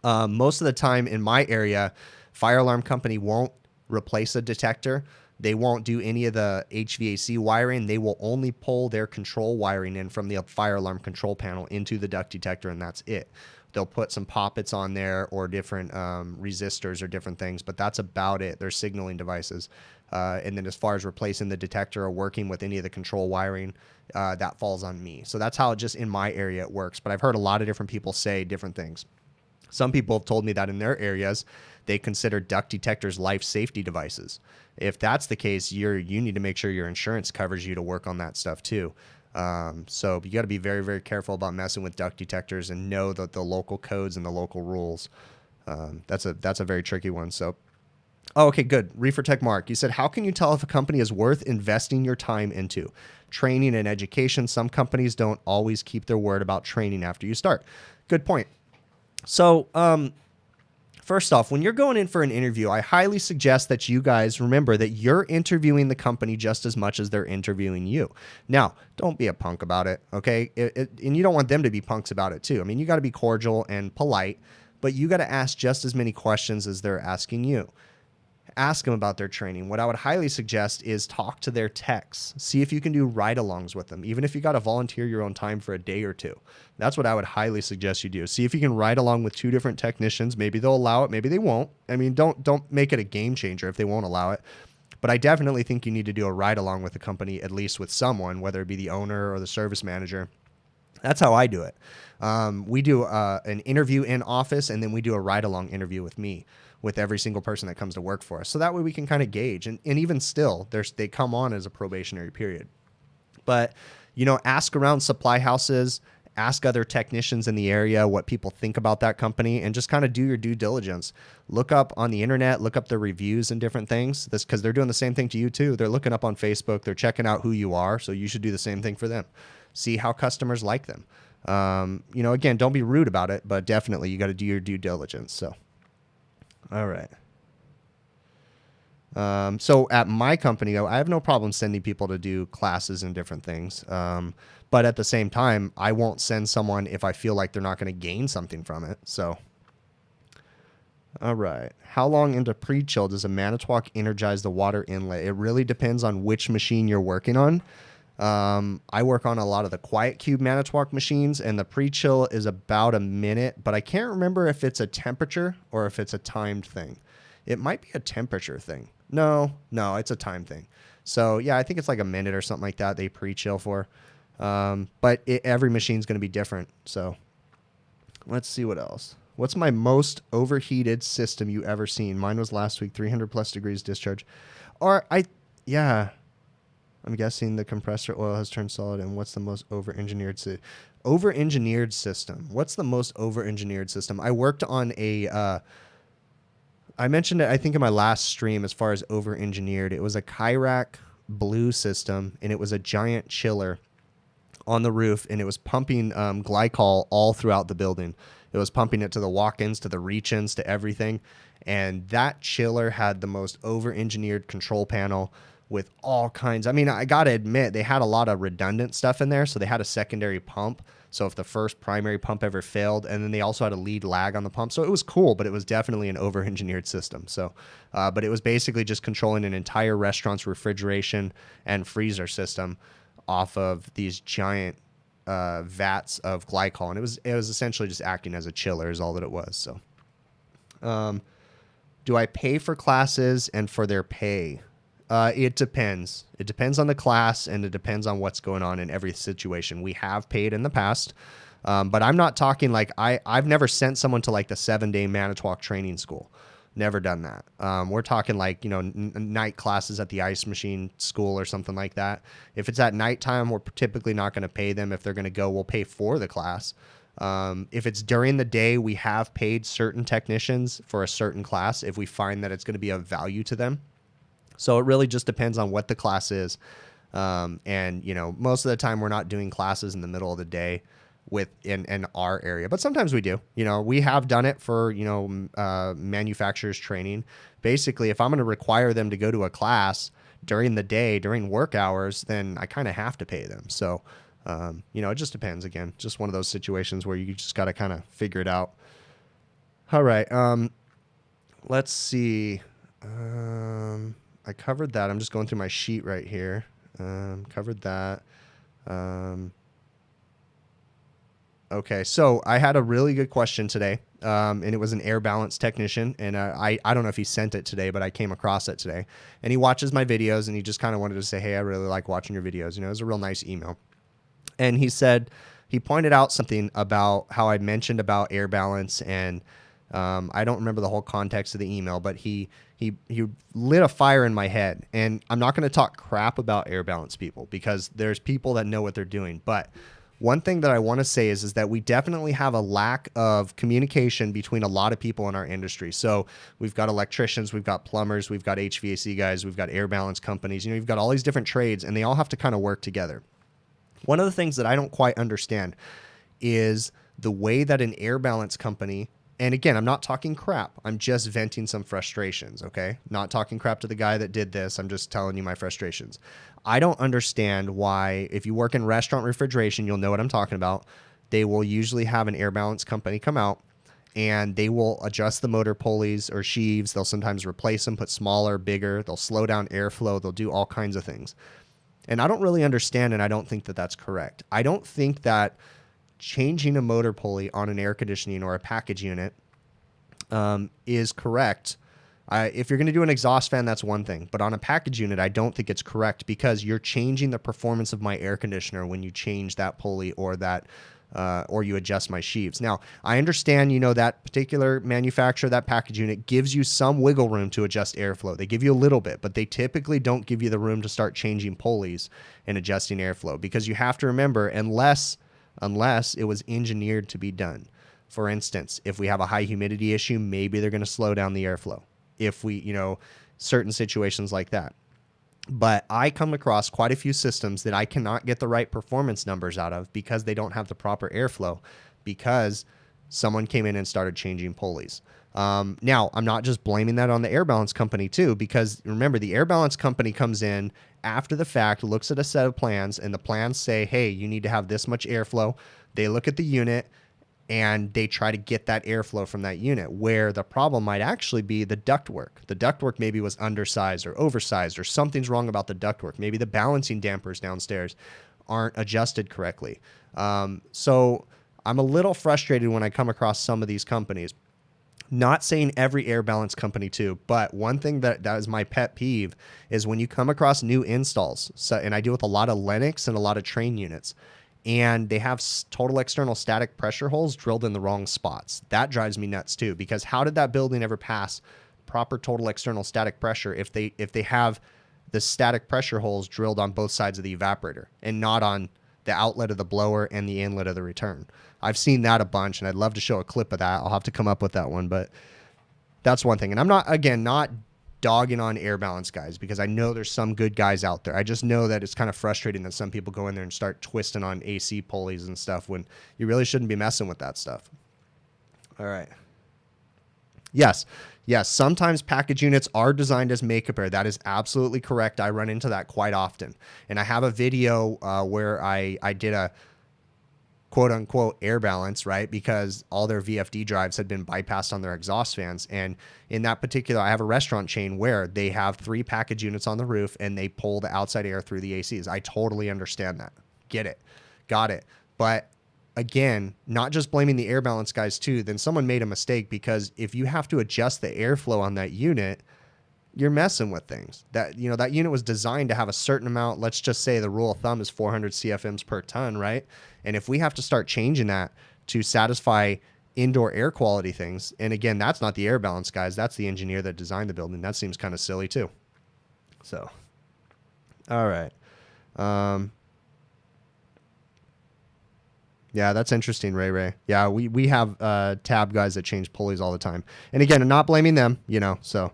Most of the time in my area, fire alarm company won't replace a detector. They won't do any of the HVAC wiring. They will only pull their control wiring in from the fire alarm control panel into the duct detector, and that's it. They'll put some poppets on there or different resistors or different things, but that's about it. They're signaling devices. And then as far as replacing the detector or working with any of the control wiring, that falls on me. So that's how just in my area it works. But I've heard a lot of different people say different things. Some people have told me that in their areas, they consider duct detectors life safety devices. If that's the case, you need to make sure your insurance covers you to work on that stuff too. So you got to be very, very careful about messing with duct detectors and know that the local codes and the local rules. That's a very tricky one. So, okay, good. Reefer Tech Mark, you said, how can you tell if a company is worth investing your time into? Training and education. Some companies don't always keep their word about training after you start. Good point. So, first off, when you're going in for an interview, I highly suggest that you guys remember that you're interviewing the company just as much as they're interviewing you. Now, don't be a punk about it, okay? And you don't want them to be punks about it too. I mean, you got to be cordial and polite, but you got to ask just as many questions as they're asking you. Ask them about their training. What I would highly suggest is talk to their techs. See if you can do ride-alongs with them, even if you got to volunteer your own time for a day or two. That's what I would highly suggest you do. See if you can ride along with 2 different technicians. Maybe they'll allow it. Maybe they won't. I mean, don't make it a game changer if they won't allow it. But I definitely think you need to do a ride-along with the company, at least with someone, whether it be the owner or the service manager. That's how I do it. We do an interview in office, and then we do a ride-along interview with me. with every single person that comes to work for us. So that way we can kind of gauge. And even still, they come on as a probationary period. But, you know, ask around supply houses, ask other technicians in the area what people think about that company, and just kind of do your due diligence. Look up on the internet, look up the reviews and different things, because they're doing the same thing to you too. They're looking up on Facebook, they're checking out who you are, so you should do the same thing for them. See how customers like them. You know, again, don't be rude about it, but definitely you got to do your due diligence. So, all right. So at my company, I have no problem sending people to do classes and different things. But at the same time, I won't send someone if I feel like they're not going to gain something from it. So, all right. How long into pre-chill does a Manitowoc energize the water inlet? It really depends on which machine you're working on. I work on a lot of the Quiet Cube Manitowoc machines, and the pre-chill is about a minute, but I can't remember if it's a temperature or if it's a timed thing. It might be a temperature thing. No, it's a time thing. So yeah, I think it's like a minute or something like that they pre-chill for. But every machine's going to be different. So let's see what else. What's my most overheated system you ever seen? Mine was last week, 300 plus degrees discharge. Yeah, I'm guessing the compressor oil has turned solid. And what's the most over-engineered system? What's the most over-engineered system? I worked on I mentioned it, I think, in my last stream as far as over-engineered. It was a Hvacr blue system, and it was a giant chiller on the roof, and it was pumping glycol all throughout the building. It was pumping it to the walk-ins, to the reach-ins, to everything. And that chiller had the most over-engineered control panel with all kinds. I mean, I got to admit, they had a lot of redundant stuff in there. So they had a secondary pump. So if the first primary pump ever failed, and then they also had a lead lag on the pump. So it was cool, but it was definitely an over-engineered system. So, but it was basically just controlling an entire restaurant's refrigeration and freezer system off of these giant vats of glycol. And it was essentially just acting as a chiller is all that it was. So, do I pay for classes and for their pay? It depends. It depends on the class, and it depends on what's going on in every situation. We have paid in the past, but I'm not talking like I've never sent someone to like the 7-day Manitowoc training school. Never done that. We're talking like, you know, night classes at the ice machine school or something like that. If it's at nighttime, we're typically not going to pay them. If they're going to go, we'll pay for the class. If it's during the day, we have paid certain technicians for a certain class if we find that it's going to be of value to them. So it really just depends on what the class is. And, you know, most of the time we're not doing classes in the middle of the day in our area, but sometimes we do. You know, we have done it for, you know, manufacturers training. Basically, if I'm going to require them to go to a class during the day, during work hours, then I kind of have to pay them. So, you know, it just depends. Again, just one of those situations where you just got to kind of figure it out. All right. Let's see. I covered that. I'm just going through my sheet right here. Covered that. Okay, so I had a really good question today, and it was an air balance technician, and I don't know if he sent it today, but I came across it today. And he watches my videos, and he just kind of wanted to say, hey, I really like watching your videos. You know, it was a real nice email. And he said, he pointed out something about how I mentioned about air balance, and I don't remember the whole context of the email, but he lit a fire in my head. And I'm not going to talk crap about air balance people, because there's people that know what they're doing. But one thing that I want to say is that we definitely have a lack of communication between a lot of people in our industry. So we've got electricians, we've got plumbers, we've got HVAC guys, we've got air balance companies. You know, you've got all these different trades, and they all have to kind of work together. One of the things that I don't quite understand is the way that an air balance company, and again, I'm not talking crap. I'm just venting some frustrations, okay? Not talking crap to the guy that did this. I'm just telling you my frustrations. I don't understand why, if you work in restaurant refrigeration, you'll know what I'm talking about. They will usually have an air balance company come out, and they will adjust the motor pulleys or sheaves. They'll sometimes replace them, put smaller, bigger. They'll slow down airflow. They'll do all kinds of things. And I don't really understand, and I don't think that that's correct. I don't think that changing a motor pulley on an air conditioning or a package unit is correct. If you're going to do an exhaust fan, that's one thing. But on a package unit, I don't think it's correct, because you're changing the performance of my air conditioner when you change that pulley or that or you adjust my sheaves. Now, I understand, that particular manufacturer, that package unit gives you some wiggle room to adjust airflow. They give you a little bit, but they typically don't give you the room to start changing pulleys and adjusting airflow, because you have to remember, unless it was engineered to be done. For instance, if we have a high humidity issue, maybe they're going to slow down the airflow. If we, certain situations like that. But I come across quite a few systems that I cannot get the right performance numbers out of because they don't have the proper airflow, because someone came in and started changing pulleys. Now, I'm not just blaming that on the air balance company too, because remember, the air balance company comes in after the fact, looks at a set of plans, and the plans say, hey, you need to have this much airflow. They look at the unit and they try to get that airflow from that unit, where the problem might actually be the ductwork. The ductwork maybe was undersized or oversized, or something's wrong about the ductwork. Maybe the balancing dampers downstairs aren't adjusted correctly. So I'm a little frustrated when I come across some of these companies. Not saying every air balance company too, but one thing that is my pet peeve is when you come across new installs. So, and I deal with a lot of Lennox and a lot of train units, and they have total external static pressure holes drilled in the wrong spots. That drives me nuts too, because how did that building ever pass proper total external static pressure if they have the static pressure holes drilled on both sides of the evaporator and not on the outlet of the blower and the inlet of the return? I've seen that a bunch, and I'd love to show a clip of that. I'll have to come up with that one, but that's one thing. And I'm not dogging on air balance guys, because I know there's some good guys out there. I just know that it's kind of frustrating that some people go in there and start twisting on AC pulleys and stuff when you really shouldn't be messing with that stuff. All right. Yes. Sometimes package units are designed as make-up air. That is absolutely correct. I run into that quite often. And I have a video where I did a quote-unquote air balance, right? Because all their VFD drives had been bypassed on their exhaust fans. And in that particular, I have a restaurant chain where they have 3 package units on the roof and they pull the outside air through the ACs. I totally understand that. Get it. Got it. But again, not just blaming the air balance guys too, then someone made a mistake, because if you have to adjust the airflow on that unit, you're messing with things. That unit was designed to have a certain amount. Let's just say the rule of thumb is 400 CFMs per ton, right? And if we have to start changing that to satisfy indoor air quality things, and again, that's not the air balance guys, that's the engineer that designed the building. That seems kind of silly too. So, all right. Yeah, that's interesting, Ray. Yeah, we have tab guys that change pulleys all the time. And again, I'm not blaming them, so.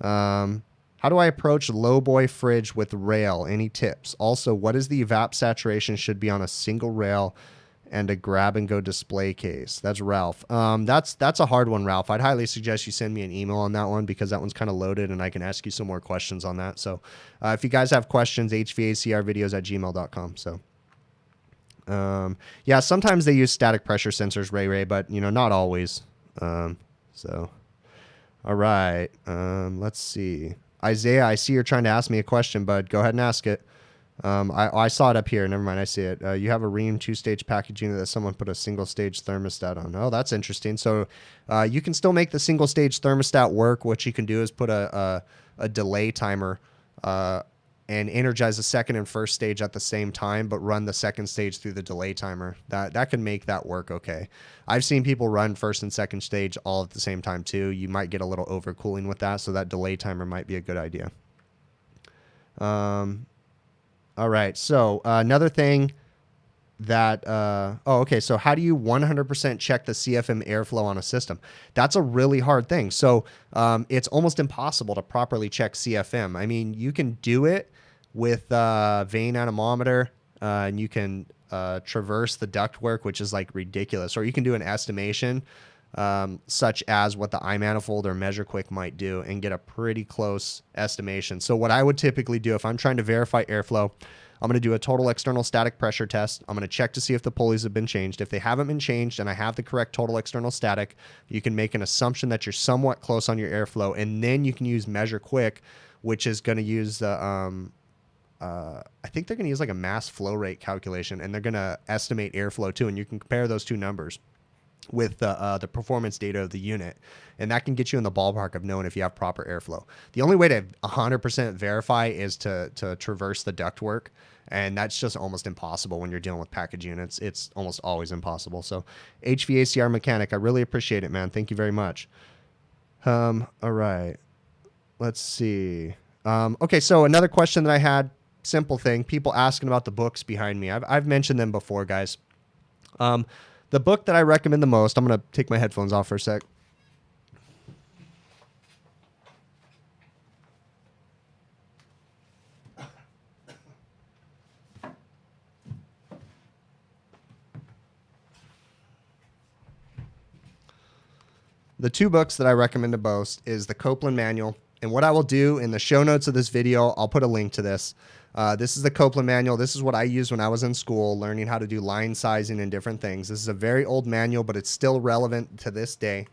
How do I approach low boy fridge with rail? Any tips? Also, what is the evap saturation should be on a single rail and a grab and go display case? That's Ralph. That's a hard one, Ralph. I'd highly suggest you send me an email on that one, because that one's kind of loaded and I can ask you some more questions on that. So if you guys have questions, hvacrvideos@gmail.com. So yeah, sometimes they use static pressure sensors, Ray, but not always. So all right. Let's see. Isaiah, I see you're trying to ask me a question, bud. Go ahead and ask it. I saw it up here. Never mind. I see it. You have a Rheem 2-stage package unit that someone put a single-stage thermostat on. Oh, that's interesting. So you can still make the single-stage thermostat work. What you can do is put a delay timer and energize the second and first stage at the same time, but run the second stage through the delay timer. That can make that work okay. I've seen people run first and second stage all at the same time too. You might get a little overcooling with that, so that delay timer might be a good idea. All right, so another thing that, okay, so how do you 100% check the CFM airflow on a system? That's a really hard thing. So it's almost impossible to properly check CFM. I mean, you can do it with vane anemometer, and you can traverse the ductwork, which is like ridiculous. Or you can do an estimation, such as what the iManifold or MeasureQuick might do, and get a pretty close estimation. So what I would typically do if I'm trying to verify airflow, I'm going to do a total external static pressure test. I'm going to check to see if the pulleys have been changed. If they haven't been changed and I have the correct total external static, you can make an assumption that you're somewhat close on your airflow, and then you can use MeasureQuick, which is going to use the I think they're going to use like a mass flow rate calculation, and they're going to estimate airflow too, and you can compare those two numbers with the performance data of the unit, and that can get you in the ballpark of knowing if you have proper airflow. The only way to 100% verify is to traverse the ductwork And that's just almost impossible when you're dealing with package units. It's almost always impossible. So HVACR mechanic, I really appreciate it, man. Thank you very much. All right. Let's see. Okay, so another question that I had, simple thing, people asking about the books behind me. I've mentioned them before, guys. The book that I recommend the most, I'm going to take my headphones off for a sec. The two books that I recommend the most is the Copeland Manual. And what I will do in the show notes of this video, I'll put a link to this. This is the Copeland Manual. This is what I used when I was in school, learning how to do line sizing and different things. This is a very old manual, but it's still relevant to this day.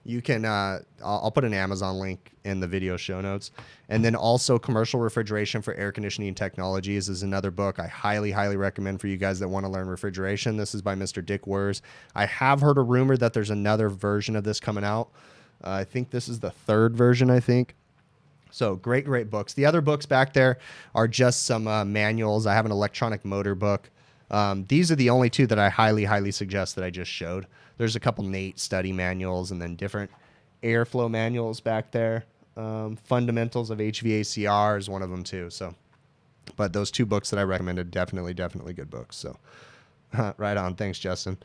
You can, I'll put an Amazon link in the video show notes. And then also Commercial Refrigeration for Air Conditioning Technologies is another book I highly, highly recommend for you guys that want to learn refrigeration. This is by Mr. Dick Wers. I have heard a rumor that there's another version of this coming out. I think this is the third version, I think. So great, great books. The other books back there are just some manuals. I have an electronic motor book. These are the only two that I highly, highly suggest that I just showed. There's a couple NATE study manuals and then different airflow manuals back there. Fundamentals of HVACR is one of them too. So, but those two books that I recommended, definitely, definitely good books. So right on. Thanks, Justin.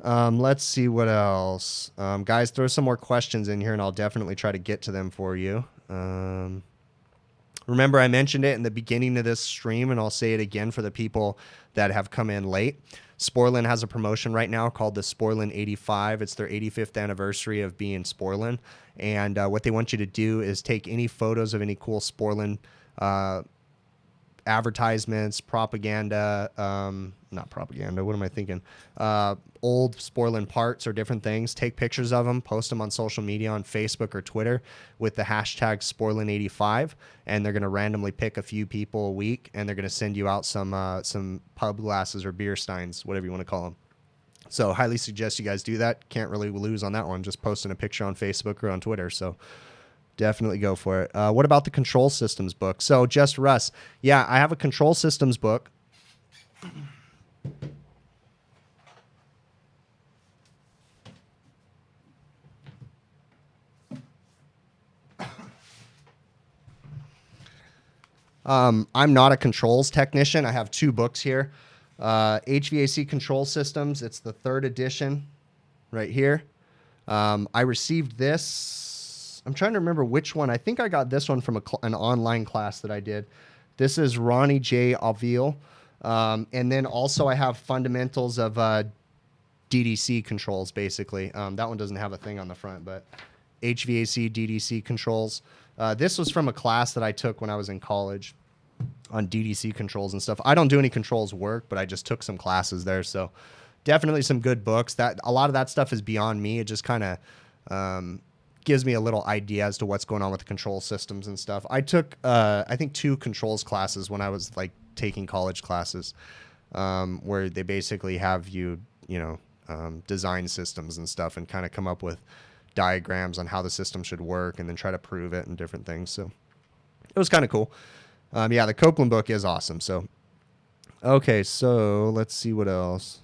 Let's see what else. Guys, throw some more questions in here and I'll definitely try to get to them for you. Remember, I mentioned it in the beginning of this stream, and I'll say it again for the people that have come in late. Sporlan has a promotion right now called the Sporlan 85. It's their 85th anniversary of being Sporlan. And what they want you to do is take any photos of any cool Sporlan advertisements, propaganda, not propaganda, what am I thinking? Old Sporlan parts or different things. Take pictures of them, post them on social media on Facebook or Twitter with the hashtag Sporlan85, and they're going to randomly pick a few people a week, and they're going to send you out some pub glasses or beer steins, whatever you want to call them. So highly suggest you guys do that. Can't really lose on that one, just posting a picture on Facebook or on Twitter. So definitely go for it. What about the control systems book? So just Russ. Yeah, I have a control systems book. I'm not a controls technician. I have two books here. HVAC Control Systems. It's the 3rd edition right here. I received this. I'm trying to remember which one. I think I got this one from an online class that I did. This is Ronnie J. Avil. And then also I have fundamentals of DDC controls, basically. That one doesn't have a thing on the front, but HVAC DDC controls. This was from a class that I took when I was in college on DDC controls and stuff. I don't do any controls work, but I just took some classes there. So definitely some good books. That a lot of that stuff is beyond me. It just kind of gives me a little idea as to what's going on with the control systems and stuff. I took, I think, 2 controls classes when I was like taking college classes, where they basically have you design systems and stuff and kind of come up with diagrams on how the system should work and then try to prove it and different things. So it was kind of cool. Yeah, the Copeland book is awesome. So, okay, so let's see what else.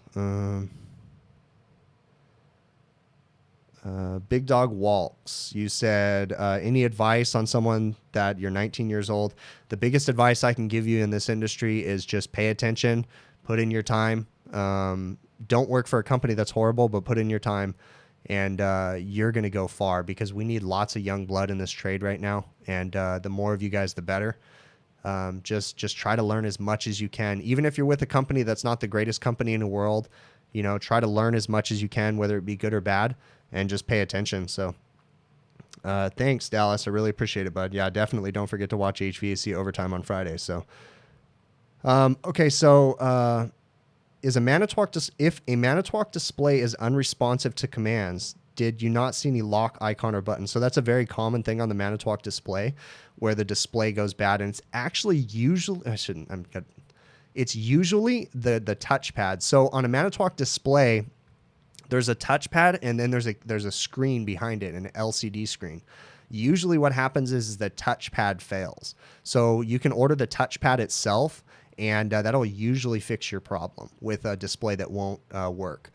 Big Dog Walks. You said, any advice on someone that you're 19 years old? The biggest advice I can give you in this industry is just pay attention, put in your time. Don't work for a company that's horrible, but put in your time. And you're going to go far, because we need lots of young blood in this trade right now. And the more of you guys, the better. Just try to learn as much as you can. Even if you're with a company that's not the greatest company in the world, try to learn as much as you can, whether it be good or bad, and just pay attention. So thanks, Dallas. I really appreciate it, bud. Yeah, definitely don't forget to watch HVAC Overtime on Friday. So, okay, so if a Manitowoc display is unresponsive to commands, did you not see any lock icon or button? So that's a very common thing on the Manitowoc display, where the display goes bad, and it's actually usually it's usually the touchpad. So on a Manitowoc display, there's a touchpad, and then there's a screen behind it, an LCD screen. Usually what happens is the touchpad fails. So you can order the touchpad itself, and that'll usually fix your problem with a display that won't work.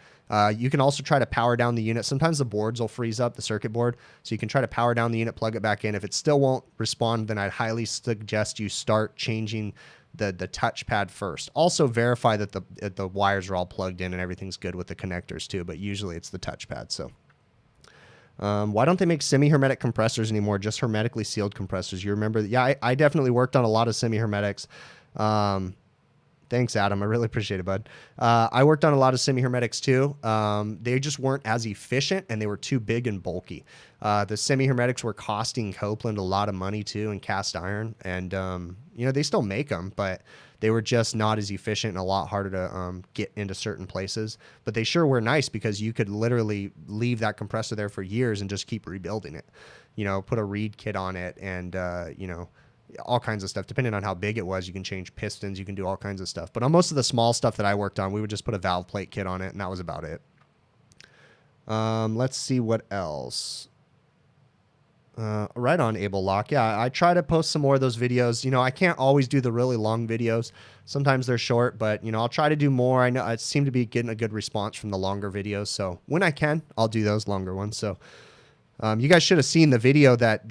You can also try to power down the unit. Sometimes the boards will freeze up, the circuit board, so you can try to power down the unit, plug it back in. If it still won't respond, then I'd highly suggest you start changing the touchpad first. Also verify that the wires are all plugged in and everything's good with the connectors too, but usually it's the touchpad. So why don't they make semi-hermetic compressors anymore? Just hermetically sealed compressors. You remember? Yeah, I definitely worked on a lot of semi-hermetics. Thanks, Adam. I really appreciate it, bud. I worked on a lot of semi-hermetics too. They just weren't as efficient, and they were too big and bulky. The semi-hermetics were costing Copeland a lot of money too, and cast iron. And you know, they still make them, but they were just not as efficient and a lot harder to get into certain places. But they sure were nice because you could literally leave that compressor there for years and just keep rebuilding it. You know, put a reed kit on it, and you know, all kinds of stuff. Depending on how big it was, you can change pistons, you can do all kinds of stuff. But on most of the small stuff that I worked on, we would just put a valve plate kit on it, and that was about it. Let's see what else. Right on, Able Lock. Yeah, I try to post some more of those videos. You know, I can't always do the really long videos. Sometimes they're short, but, you know, I'll try to do more. I know I seem to be getting a good response from the longer videos. So when I can, I'll do those longer ones. So you guys should have seen the video the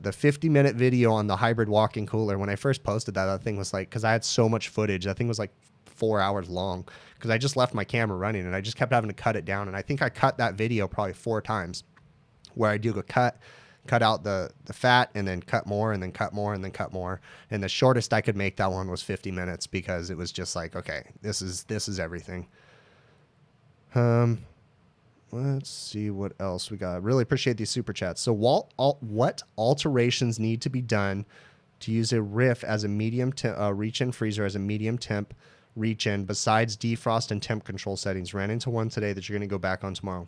50-minute video on the hybrid walk-in cooler. When I first posted that, that thing was like, because I had so much footage, that thing was like 4 hours long because I just left my camera running and I just kept having to cut it down. And I think I cut that video probably 4 times where I do a cut out the fat and then cut more and then cut more and then cut more. And the shortest I could make that one was 50 minutes because it was just like, okay, this is everything. Let's see what else we got. Really appreciate these super chats. So what alterations need to be done to use a riff as a medium reach-in freezer as a medium temp reach-in besides defrost and temp control settings? Ran into one today that you're going to go back on tomorrow.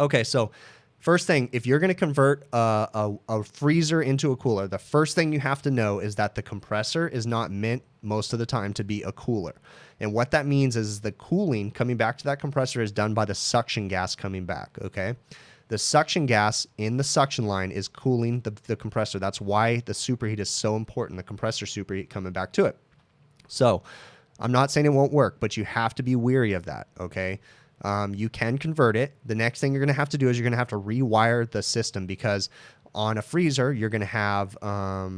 Okay, so first thing, if you're going to convert a freezer into a cooler, the first thing you have to know is that the compressor is not meant most of the time to be a cooler. And what that means is the cooling coming back to that compressor is done by the suction gas coming back, okay? The suction gas in the suction line is cooling the compressor. That's why the superheat is so important, the compressor superheat coming back to it. So I'm not saying it won't work, but you have to be weary of that, okay? You can convert it. The next thing you're going to have to do is you're going to have to rewire the system because on a freezer, you're going to have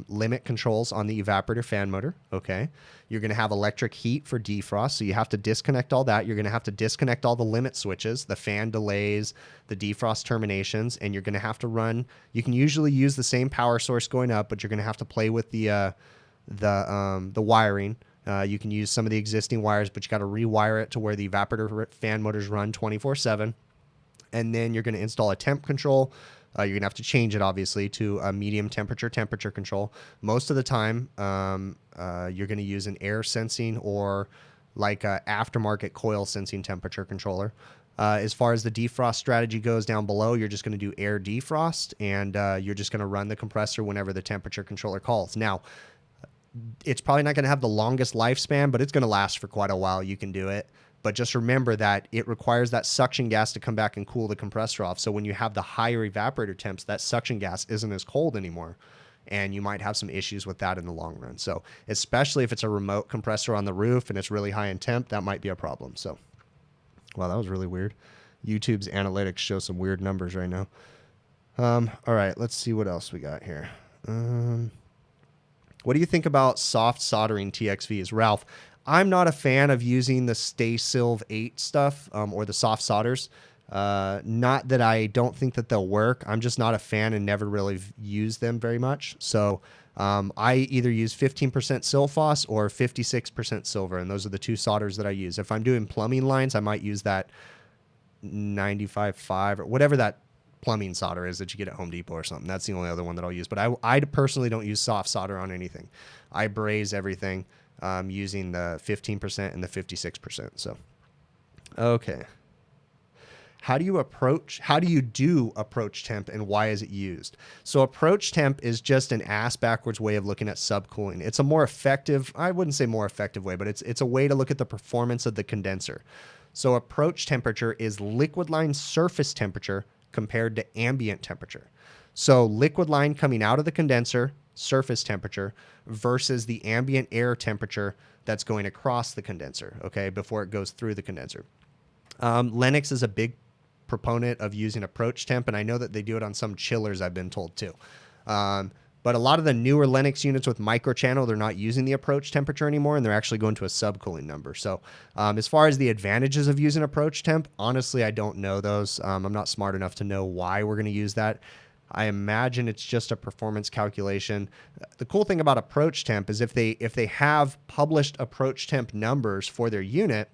limit controls on the evaporator fan motor, okay? You're going to have electric heat for defrost, so you have to disconnect all that. You're going to have to disconnect all the limit switches, the fan delays, the defrost terminations, and you're going to have to run. You can usually use the same power source going up, but you're going to have to play with the wiring. You can use some of the existing wires, but you got to rewire it to where the evaporator fan motors run 24/7. And then you're going to install a temp control. You're going to have to change it, obviously, to a medium temperature control. Most of the time, you're going to use an air sensing or like a aftermarket coil sensing temperature controller. As far as the defrost strategy goes down below, you're just going to do air defrost, and you're just going to run the compressor whenever the temperature controller calls. Now, it's probably not going to have the longest lifespan, but it's going to last for quite a while. You can do it. But just remember that it requires that suction gas to come back and cool the compressor off. So when you have the higher evaporator temps, that suction gas isn't as cold anymore. And you might have some issues with that in the long run. So especially if it's a remote compressor on the roof and it's really high in temp, that might be a problem. So, wow, that was really weird. YouTube's analytics show some weird numbers right now. All right, let's see what else we got here. What do you think about soft soldering TXVs? Ralph, I'm not a fan of using the StaySilv 8 stuff or the soft solders. Not that I don't think that they'll work. I'm just not a fan and never really used them very much. So I either use 15% Silphos or 56% silver, and those are the two solders that I use. If I'm doing plumbing lines, I might use that 95.5 or whatever that plumbing solder is that you get at Home Depot or something. That's the only other one that I'll use. But I personally don't use soft solder on anything. I braze everything using the 15% and the 56%. So, okay. How do you do approach temp, and why is it used? So approach temp is just an ass backwards way of looking at subcooling. It's a more effective, I wouldn't say more effective way, but it's a way to look at the performance of the condenser. So approach temperature is liquid line surface temperature compared to ambient temperature. So liquid line coming out of the condenser, surface temperature versus the ambient air temperature that's going across the condenser, okay, before it goes through the condenser. Lennox is a big proponent of using approach temp, and I know that they do it on some chillers, I've been told too. But a lot of the newer Lennox units with microchannel, they're not using the approach temperature anymore, and they're actually going to a subcooling number. So as far as the advantages of using approach temp, honestly, I don't know those. I'm not smart enough to know why we're going to use that. I imagine it's just a performance calculation. The cool thing about approach temp is if they have published approach temp numbers for their unit,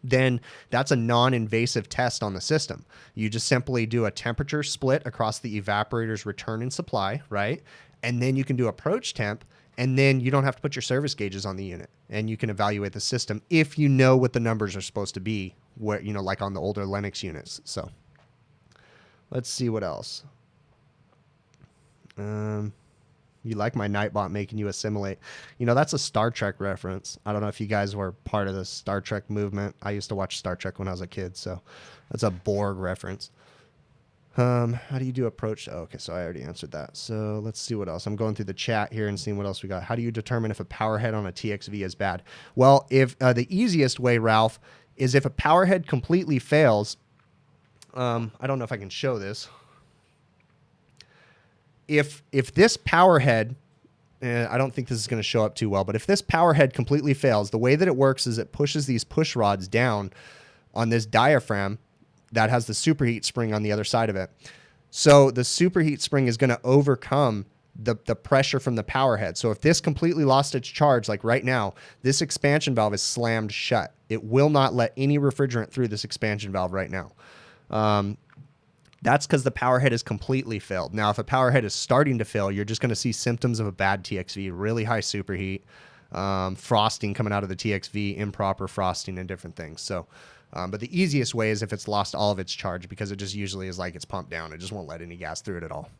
then that's a non-invasive test on the system. You just simply do a temperature split across the evaporator's return and supply, right? And then you can do approach temp, and then you don't have to put your service gauges on the unit, and you can evaluate the system if you know what the numbers are supposed to be, where, you know, like on the older Lennox units. So let's see what else. You like my Nightbot making you assimilate. You know, that's a Star Trek reference. I don't know if you guys were part of the Star Trek movement. I used to watch Star Trek when I was a kid, so that's a Borg reference. How do you do approach? Oh, okay, so I already answered that. So let's see what else. I'm going through the chat here and seeing what else we got. How do you determine if a power head on a TXV is bad? Well, if the easiest way, Ralph, is if a power head completely fails. I don't know if I can show this. If this power head, I don't think this is going to show up too well, but if this power head completely fails, the way that it works is it pushes these push rods down on this diaphragm that has the superheat spring on the other side of it. So the superheat spring is going to overcome the pressure from the power head. So if this completely lost its charge, like right now, this expansion valve is slammed shut. It will not let any refrigerant through this expansion valve right now. That's because the power head is completely failed. Now, if a power head is starting to fail, you're just going to see symptoms of a bad TXV, really high superheat, frosting coming out of the TXV, improper frosting, and different things. So, but the easiest way is if it's lost all of its charge, because it just usually is like it's pumped down. It just won't let any gas through it at all.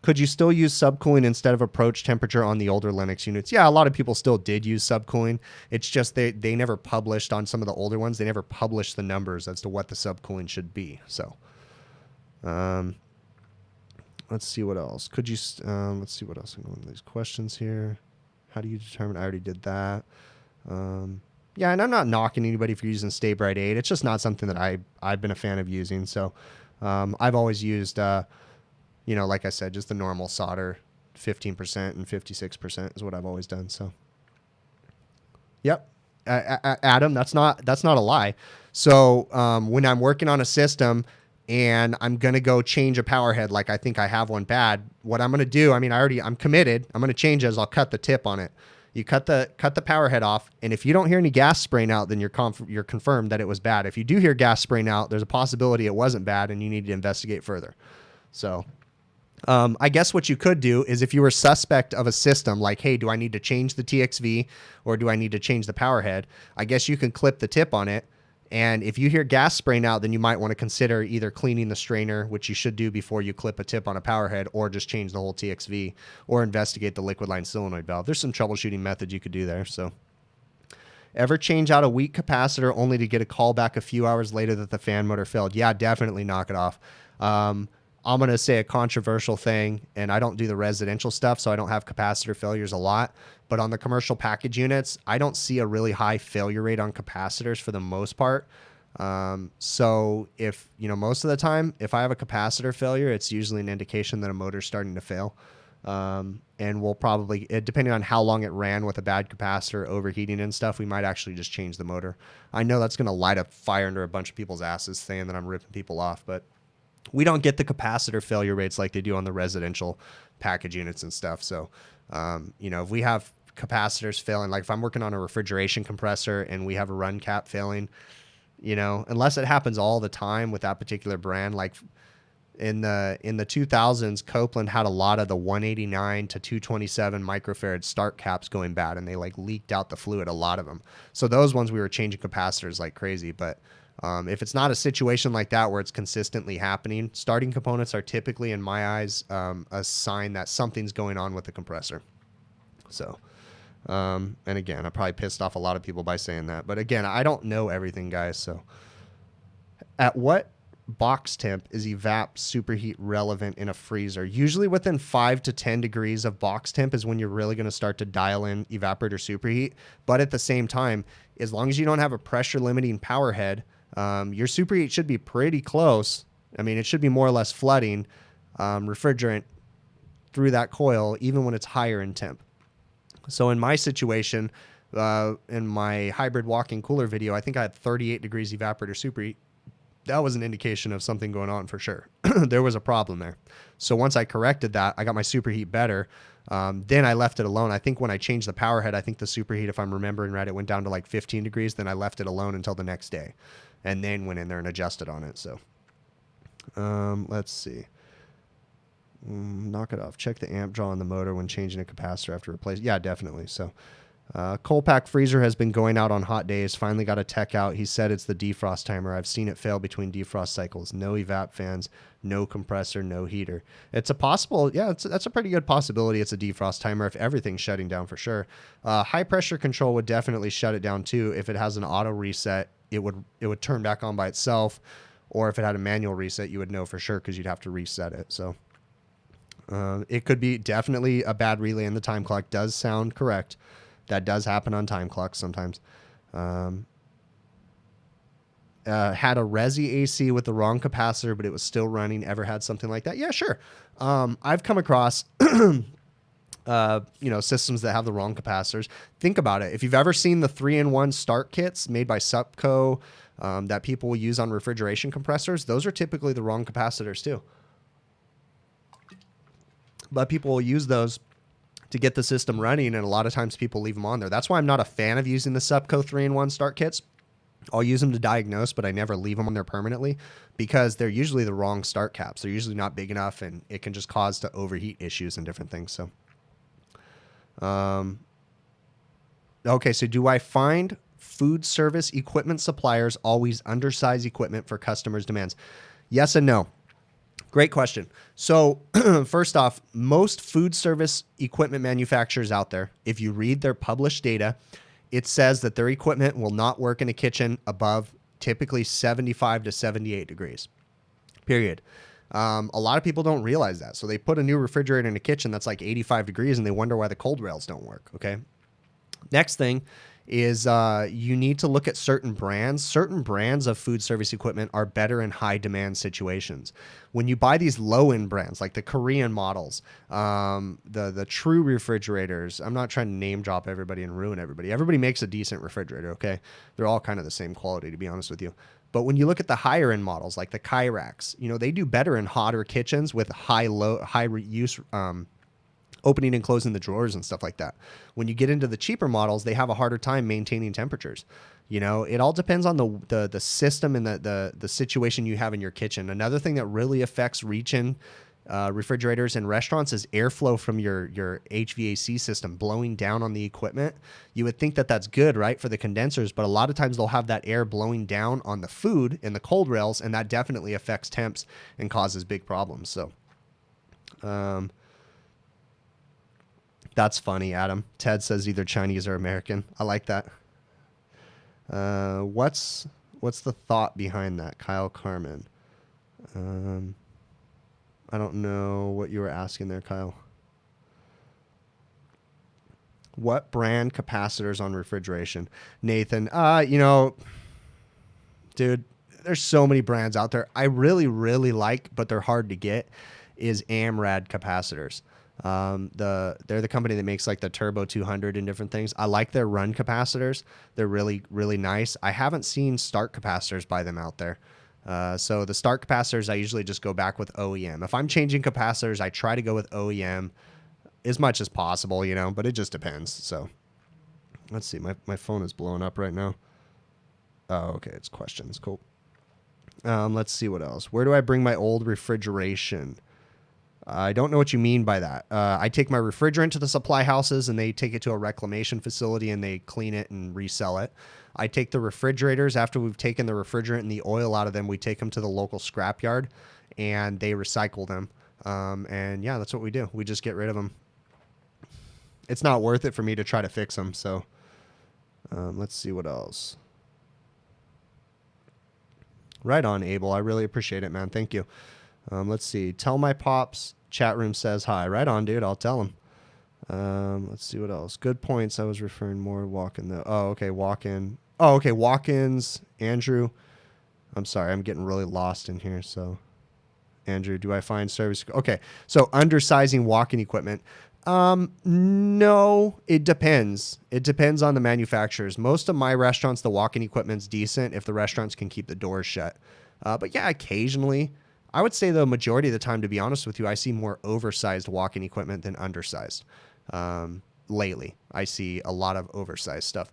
Could you still use subcooling instead of approach temperature on the older Lennox units? Yeah, a lot of people still did use subcooling. It's just they never published on some of the older ones. They never published the numbers as to what the subcooling should be. So let's see what else. Could you, let's see what else. I'm going to these questions here. How do you determine? I already did that. Yeah, and I'm not knocking anybody for using Stay Bright 8. It's just not something that I've been a fan of using. So I've always used... you know, like I said, just the normal solder, 15% and 56% is what I've always done. So, yep, Adam, that's not a lie. So when I'm working on a system and I'm gonna go change a power head, like I think I have one bad, what I'm gonna do, I mean, I'm committed. I'm gonna change it as I'll cut the tip on it. You cut the power head off, and if you don't hear any gas spraying out, then you're confirmed that it was bad. If you do hear gas spraying out, there's a possibility it wasn't bad, and you need to investigate further. So. I guess what you could do is if you were suspect of a system, like, hey, do I need to change the TXV or do I need to change the power head? I guess you can clip the tip on it. And if you hear gas spraying out, then you might want to consider either cleaning the strainer, which you should do before you clip a tip on a power head, or just change the whole TXV or investigate the liquid line solenoid valve. There's some troubleshooting methods you could do there. So ever change out a weak capacitor only to get a call back a few hours later that the fan motor failed? Yeah, definitely knock it off. I'm going to say a controversial thing, and I don't do the residential stuff, so I don't have capacitor failures a lot. But on the commercial package units, I don't see a really high failure rate on capacitors for the most part. So if, you know, most of the time, if I have a capacitor failure, it's usually an indication that a motor's starting to fail. And we'll probably, depending on how long it ran with a bad capacitor, overheating and stuff, we might actually just change the motor. I know that's going to light a fire under a bunch of people's asses saying that I'm ripping people off, but we don't get the capacitor failure rates like they do on the residential package units and stuff. So, you know, if we have capacitors failing, like if I'm working on a refrigeration compressor and we have a run cap failing, you know, unless it happens all the time with that particular brand, like in the 2000s, Copeland had a lot of the 189 to 227 microfarad start caps going bad, and they like leaked out the fluid, a lot of them. So those ones we were changing capacitors like crazy, but if it's not a situation like that where it's consistently happening, starting components are typically, in my eyes, a sign that something's going on with the compressor. So, and again, I probably pissed off a lot of people by saying that. But again, I don't know everything, guys. So at what box temp is evap superheat relevant in a freezer? Usually within 5 to 10 degrees of box temp is when you're really going to start to dial in evaporator superheat. But at the same time, as long as you don't have a pressure limiting power head, your superheat should be pretty close. I mean, it should be more or less flooding refrigerant through that coil, even when it's higher in temp. So in my situation, in my hybrid walk-in cooler video, I think I had 38 degrees evaporator superheat. That was an indication of something going on for sure. There was a problem there. So once I corrected that, I got my superheat better. Then I left it alone. I think when I changed the power head, I think the superheat, if I'm remembering right, it went down to like 15 degrees. Then I left it alone until the next day and then went in there and adjusted on it. So let's see. Knock it off. Check the amp draw on the motor when changing a capacitor after replacing. Yeah, definitely. So cold pack freezer has been going out on hot days. Finally got a tech out. He said it's the defrost timer. I've seen it fail between defrost cycles. No evap fans, no compressor, no heater. It's a possible, yeah, that's a pretty good possibility. It's a defrost timer if everything's shutting down for sure. High pressure control would definitely shut it down too. If it has an auto reset, it would turn back on by itself. Or if it had a manual reset, you would know for sure because you'd have to reset it. So it could be definitely a bad relay, and the time clock does sound correct. That does happen on time clocks sometimes. Had a Resi AC with the wrong capacitor, but it was still running. Ever had something like that? Yeah, sure. I've come across systems that have the wrong capacitors. Think about it. If you've ever seen the 3-in-1 start kits made by Supco that people will use on refrigeration compressors, those are typically the wrong capacitors too. But people will use those to get the system running, and a lot of times people leave them on there. That's why I'm not a fan of using the Supco 3-in-1 start kits. I'll use them to diagnose, but I never leave them on there permanently because they're usually the wrong start caps. They're usually not big enough, and it can just cause to overheat issues and different things. So, okay, so do I find food service equipment suppliers always undersize equipment for customers' demands? Yes and no. Great question. So first off, most food service equipment manufacturers out there, if you read their published data, it says that their equipment will not work in a kitchen above typically 75 to 78 degrees, period. A lot of people don't realize that. So they put a new refrigerator in a kitchen that's like 85 degrees and they wonder why the cold rails don't work. Okay. Next thing is you need to look at certain brands. Certain brands of food service equipment are better in high demand situations. When you buy these low end brands like the Korean models, the True refrigerators, I'm not trying to name drop everybody and ruin everybody. Everybody makes a decent refrigerator, okay? They're all kind of the same quality, to be honest with you. But when you look at the higher end models like the Hvacrs, they do better in hotter kitchens with high use opening and closing the drawers and stuff like that. When you get into the cheaper models, they have a harder time maintaining temperatures. It all depends on the system and the situation you have in your kitchen. Another thing that really affects reach-in refrigerators in restaurants is airflow from your HVAC system blowing down on the equipment. You would think that that's good, right, for the condensers, but a lot of times they'll have that air blowing down on the food in the cold rails, and that definitely affects temps and causes big problems. So, that's funny, Adam. Ted says either Chinese or American. I like that. What's the thought behind that, Kyle Carmen? I don't know what you were asking there, Kyle. What brand capacitors on refrigeration? Nathan, dude, there's so many brands out there. I really, really like, but they're hard to get, is AMRAD capacitors. They're the company that makes like the Turbo 200 and different things. I like their run capacitors. They're really, really nice. I haven't seen start capacitors by them out there. So the start capacitors, I usually just go back with OEM. If I'm changing capacitors, I try to go with OEM as much as possible, but it just depends. So let's see. My phone is blowing up right now. Oh, okay. It's questions. Cool. Let's see what else. Where do I bring my old refrigeration? I don't know what you mean by that. I take my refrigerant to the supply houses and they take it to a reclamation facility and they clean it and resell it. I take the refrigerators after we've taken the refrigerant and the oil out of them. We take them to the local scrapyard and they recycle them. And yeah, that's what we do. We just get rid of them. It's not worth it for me to try to fix them. So let's see what else. Right on, Abel. I really appreciate it, man. Thank you. Let's see. Tell my pops. Chat room says hi. Right on, dude. I'll tell him. Let's see what else. Good points. I was referring more walk-in though. Oh, okay. Walk-in. Oh, okay. Walk-ins. Andrew. I'm sorry. I'm getting really lost in here. So, Andrew, do I find service? Okay. So, undersizing walk-in equipment. No, it depends. It depends on the manufacturers. Most of my restaurants, the walk-in equipment's decent if the restaurants can keep the doors shut. But yeah, occasionally, I would say the majority of the time, to be honest with you, I see more oversized walk-in equipment than undersized. Lately, I see a lot of oversized stuff.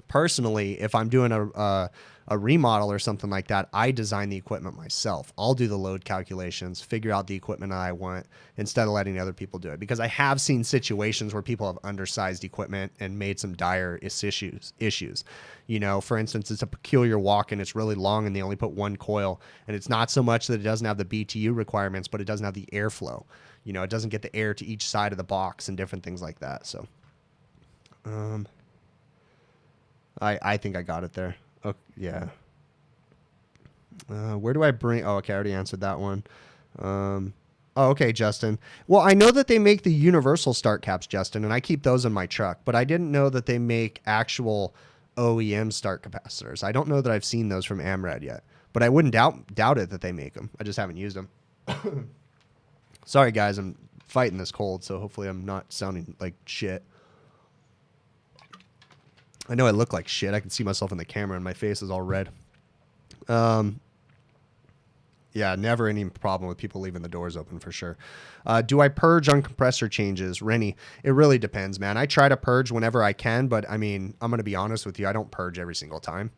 Personally, if I'm doing a remodel or something like that, I design the equipment myself. I'll do the load calculations, figure out the equipment I want instead of letting other people do it. Because I have seen situations where people have undersized equipment and made some dire issues. You know, for instance, it's a peculiar walk-in, it's really long and they only put one coil. And it's not so much that it doesn't have the BTU requirements, but it doesn't have the airflow. You know, it doesn't get the air to each side of the box and different things like that. So, I think I got it there. Oh, yeah. Where do I bring... Oh, okay, I already answered that one. Oh, okay, Justin. Well, I know that they make the universal start caps, Justin, and I keep those in my truck, but I didn't know that they make actual OEM start capacitors. I don't know that I've seen those from Amrad yet, but I wouldn't doubt it that they make them. I just haven't used them. Sorry, guys, I'm fighting this cold, so hopefully I'm not sounding like shit. I know I look like shit. I can see myself in the camera and my face is all red. Yeah, never any problem with people leaving the doors open for sure. Do I purge on compressor changes? Rennie, it really depends, man. I try to purge whenever I can, but I mean, I'm going to be honest with you. I don't purge every single time.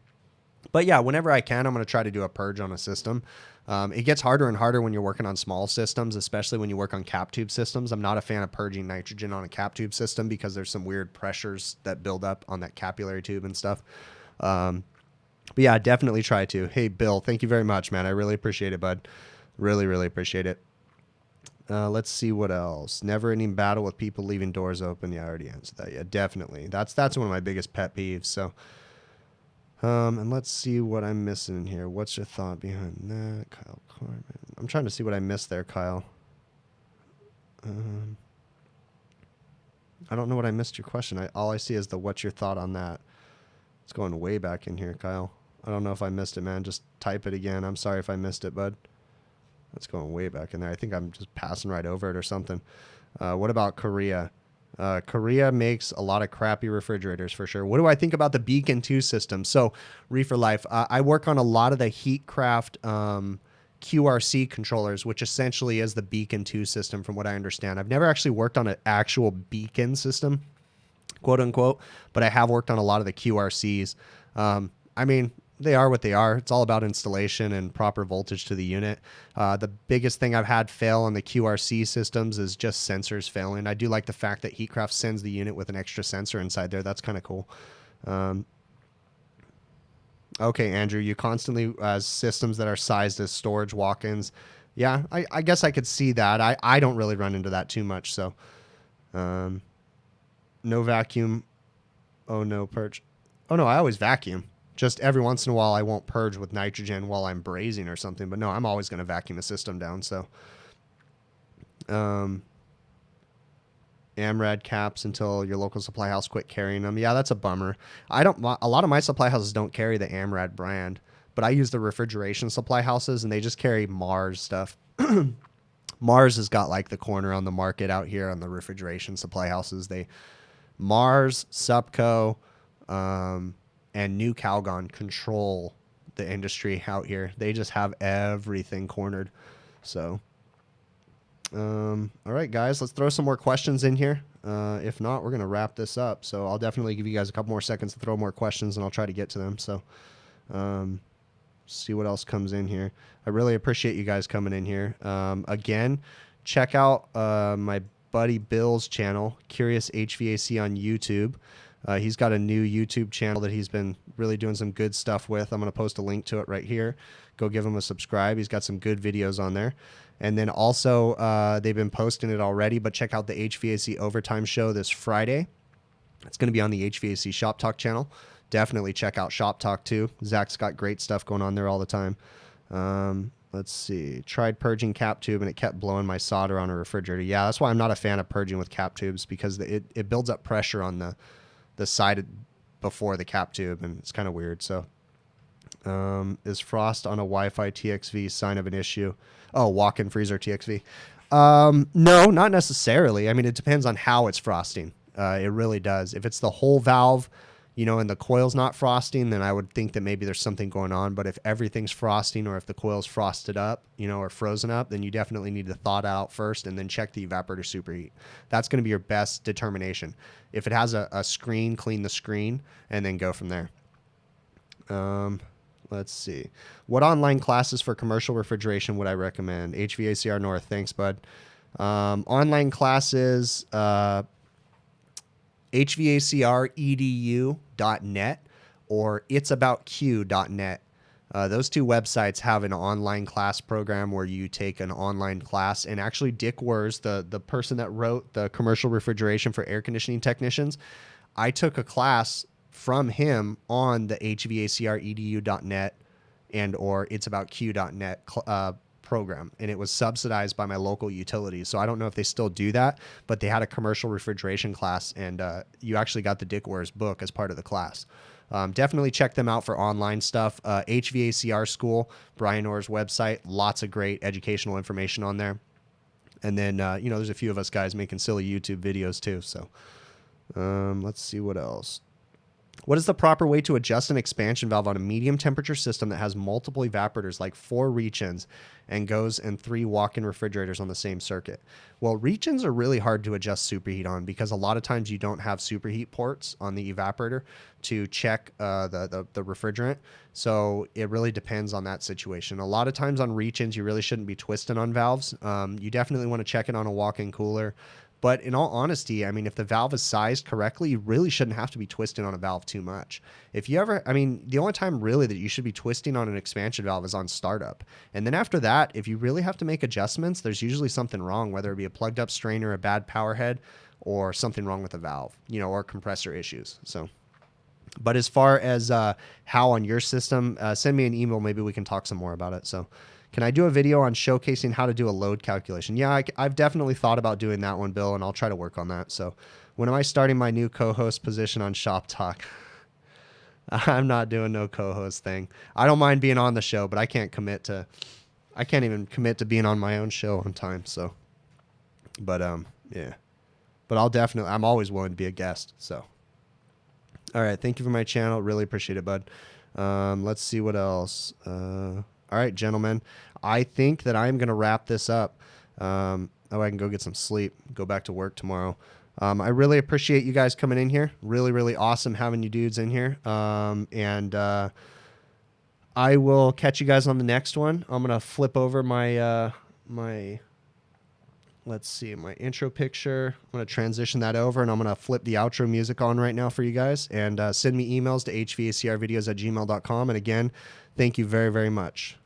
But yeah, whenever I can, I'm going to try to do a purge on a system. It gets harder and harder when you're working on small systems, especially when you work on cap tube systems. I'm not a fan of purging nitrogen on a cap tube system because there's some weird pressures that build up on that capillary tube and stuff. But yeah, definitely try to. Hey, Bill, thank you very much, man. I really appreciate it, bud. Really, really appreciate it. Let's see what else. Never ending battle with people leaving doors open. Yeah, I already answered that. Yeah, definitely. That's one of my biggest pet peeves. So, and let's see what I'm missing in here. What's your thought behind that, Kyle Carmen? I'm trying to see what I missed there, Kyle. I don't know what I missed your question. All I see is the what's your thought on that. It's going way back in here, Kyle. I don't know if I missed it, man. Just type it again. I'm sorry if I missed it, bud. That's going way back in there. I think I'm just passing right over it or something. What about Korea? Korea makes a lot of crappy refrigerators for sure. What do I think about the Beacon 2 system? So, Reefer Life, I work on a lot of the Heatcraft QRC controllers, which essentially is the Beacon 2 system from what I understand. I've never actually worked on an actual Beacon system, quote unquote, but I have worked on a lot of the QRCs. I mean, they are what they are. It's all about installation and proper voltage to the unit. The biggest thing I've had fail on the QRC systems is just sensors failing. I do like the fact that Heatcraft sends the unit with an extra sensor inside there. That's kind of cool. Okay, Andrew, you constantly systems that are sized as storage walk-ins. Yeah, I guess I could see that. I don't really run into that too much. So, no vacuum. Oh, no purge. Oh, no, I always vacuum. Just every once in a while, I won't purge with nitrogen while I'm brazing or something. But no, I'm always going to vacuum the system down. So, Amrad caps until your local supply house quit carrying them. Yeah, that's a bummer. A lot of my supply houses don't carry the Amrad brand, but I use the refrigeration supply houses, and they just carry Mars stuff. Mars has got like the corner on the market out here on the refrigeration supply houses. Mars, Supco, and New Calgon control the industry out here. They just have everything cornered. So, all right, guys, let's throw some more questions in here. If not, we're going to wrap this up. So I'll definitely give you guys a couple more seconds to throw more questions, and I'll try to get to them. So, see what else comes in here. I really appreciate you guys coming in here. Again, check out my buddy Bill's channel, Curious HVAC on YouTube. He's got a new YouTube channel that he's been really doing some good stuff with. I'm going to post a link to it right here. Go give him a subscribe. He's got some good videos on there. And then also, they've been posting it already, but check out the HVAC Overtime show this Friday. It's going to be on the HVAC Shop Talk channel. definitely check out Shop Talk too. Zach's got great stuff going on there all the time. Let's see. Tried purging cap tube and it kept blowing my solder on a refrigerator. Yeah, that's why I'm not a fan of purging with cap tubes, because it builds up pressure on the side before the cap tube, and it's kind of weird. So is frost on a Wi-Fi TXV sign of an issue? Oh, walk-in freezer TXV. No, not necessarily. I mean, it depends on how it's frosting. It really does. If it's the whole valve, and the coil's not frosting, then I would think that maybe there's something going on. But if everything's frosting, or if the coil's frosted up, or frozen up, then you definitely need to thaw it out first and then check the evaporator superheat. That's going to be your best determination. If it has a screen, clean the screen and then go from there. Let's see. What online classes for commercial refrigeration would I recommend? HVACR North. Thanks, bud. Online classes, hvacredu.net or it'saboutq.net. Those two websites have an online class program where you take an online class, and actually Dick Wers, the person that wrote the commercial refrigeration for air conditioning technicians, I took a class from him on the hvacredu.net and or it'saboutq.net program, and it was subsidized by my local utilities. So I don't know if they still do that, but they had a commercial refrigeration class, and you actually got the Dick Wers book as part of the class. Definitely check them out for online stuff. HVACR School, Brian Orr's website, lots of great educational information on there. And then, there's a few of us guys making silly YouTube videos too. So let's see what else. What is the proper way to adjust an expansion valve on a medium temperature system that has multiple evaporators, like 4 reach-ins, and goes in 3 walk-in refrigerators on the same circuit? Well, reach-ins are really hard to adjust superheat on, because a lot of times you don't have superheat ports on the evaporator to check the refrigerant. So it really depends on that situation. A lot of times on reach-ins, you really shouldn't be twisting on valves. You definitely want to check it on a walk-in cooler. But in all honesty, I mean, if the valve is sized correctly, you really shouldn't have to be twisting on a valve too much. If you ever, the only time really that you should be twisting on an expansion valve is on startup. And then after that, if you really have to make adjustments, there's usually something wrong, whether it be a plugged up strainer, a bad power head, or something wrong with the valve, or compressor issues. So, but as far as how on your system, send me an email. Maybe we can talk some more about it. So, can I do a video on showcasing how to do a load calculation? Yeah, I've definitely thought about doing that one, Bill, and I'll try to work on that. So when am I starting my new co-host position on Shop Talk? I'm not doing no co-host thing. I don't mind being on the show, but I can't even commit to being on my own show on time. So, but yeah, but I'm always willing to be a guest. So, all right. Thank you for my channel. Really appreciate it, bud. Let's see what else. All right, gentlemen, I think that I'm going to wrap this up. I can go get some sleep, go back to work tomorrow. I really appreciate you guys coming in here. Really, really awesome having you dudes in here. And I will catch you guys on the next one. I'm going to flip over my let's see, my intro picture. I'm going to transition that over, and I'm going to flip the outro music on right now for you guys. And send me emails to hvacrvideos@gmail.com. And again, thank you very, very much.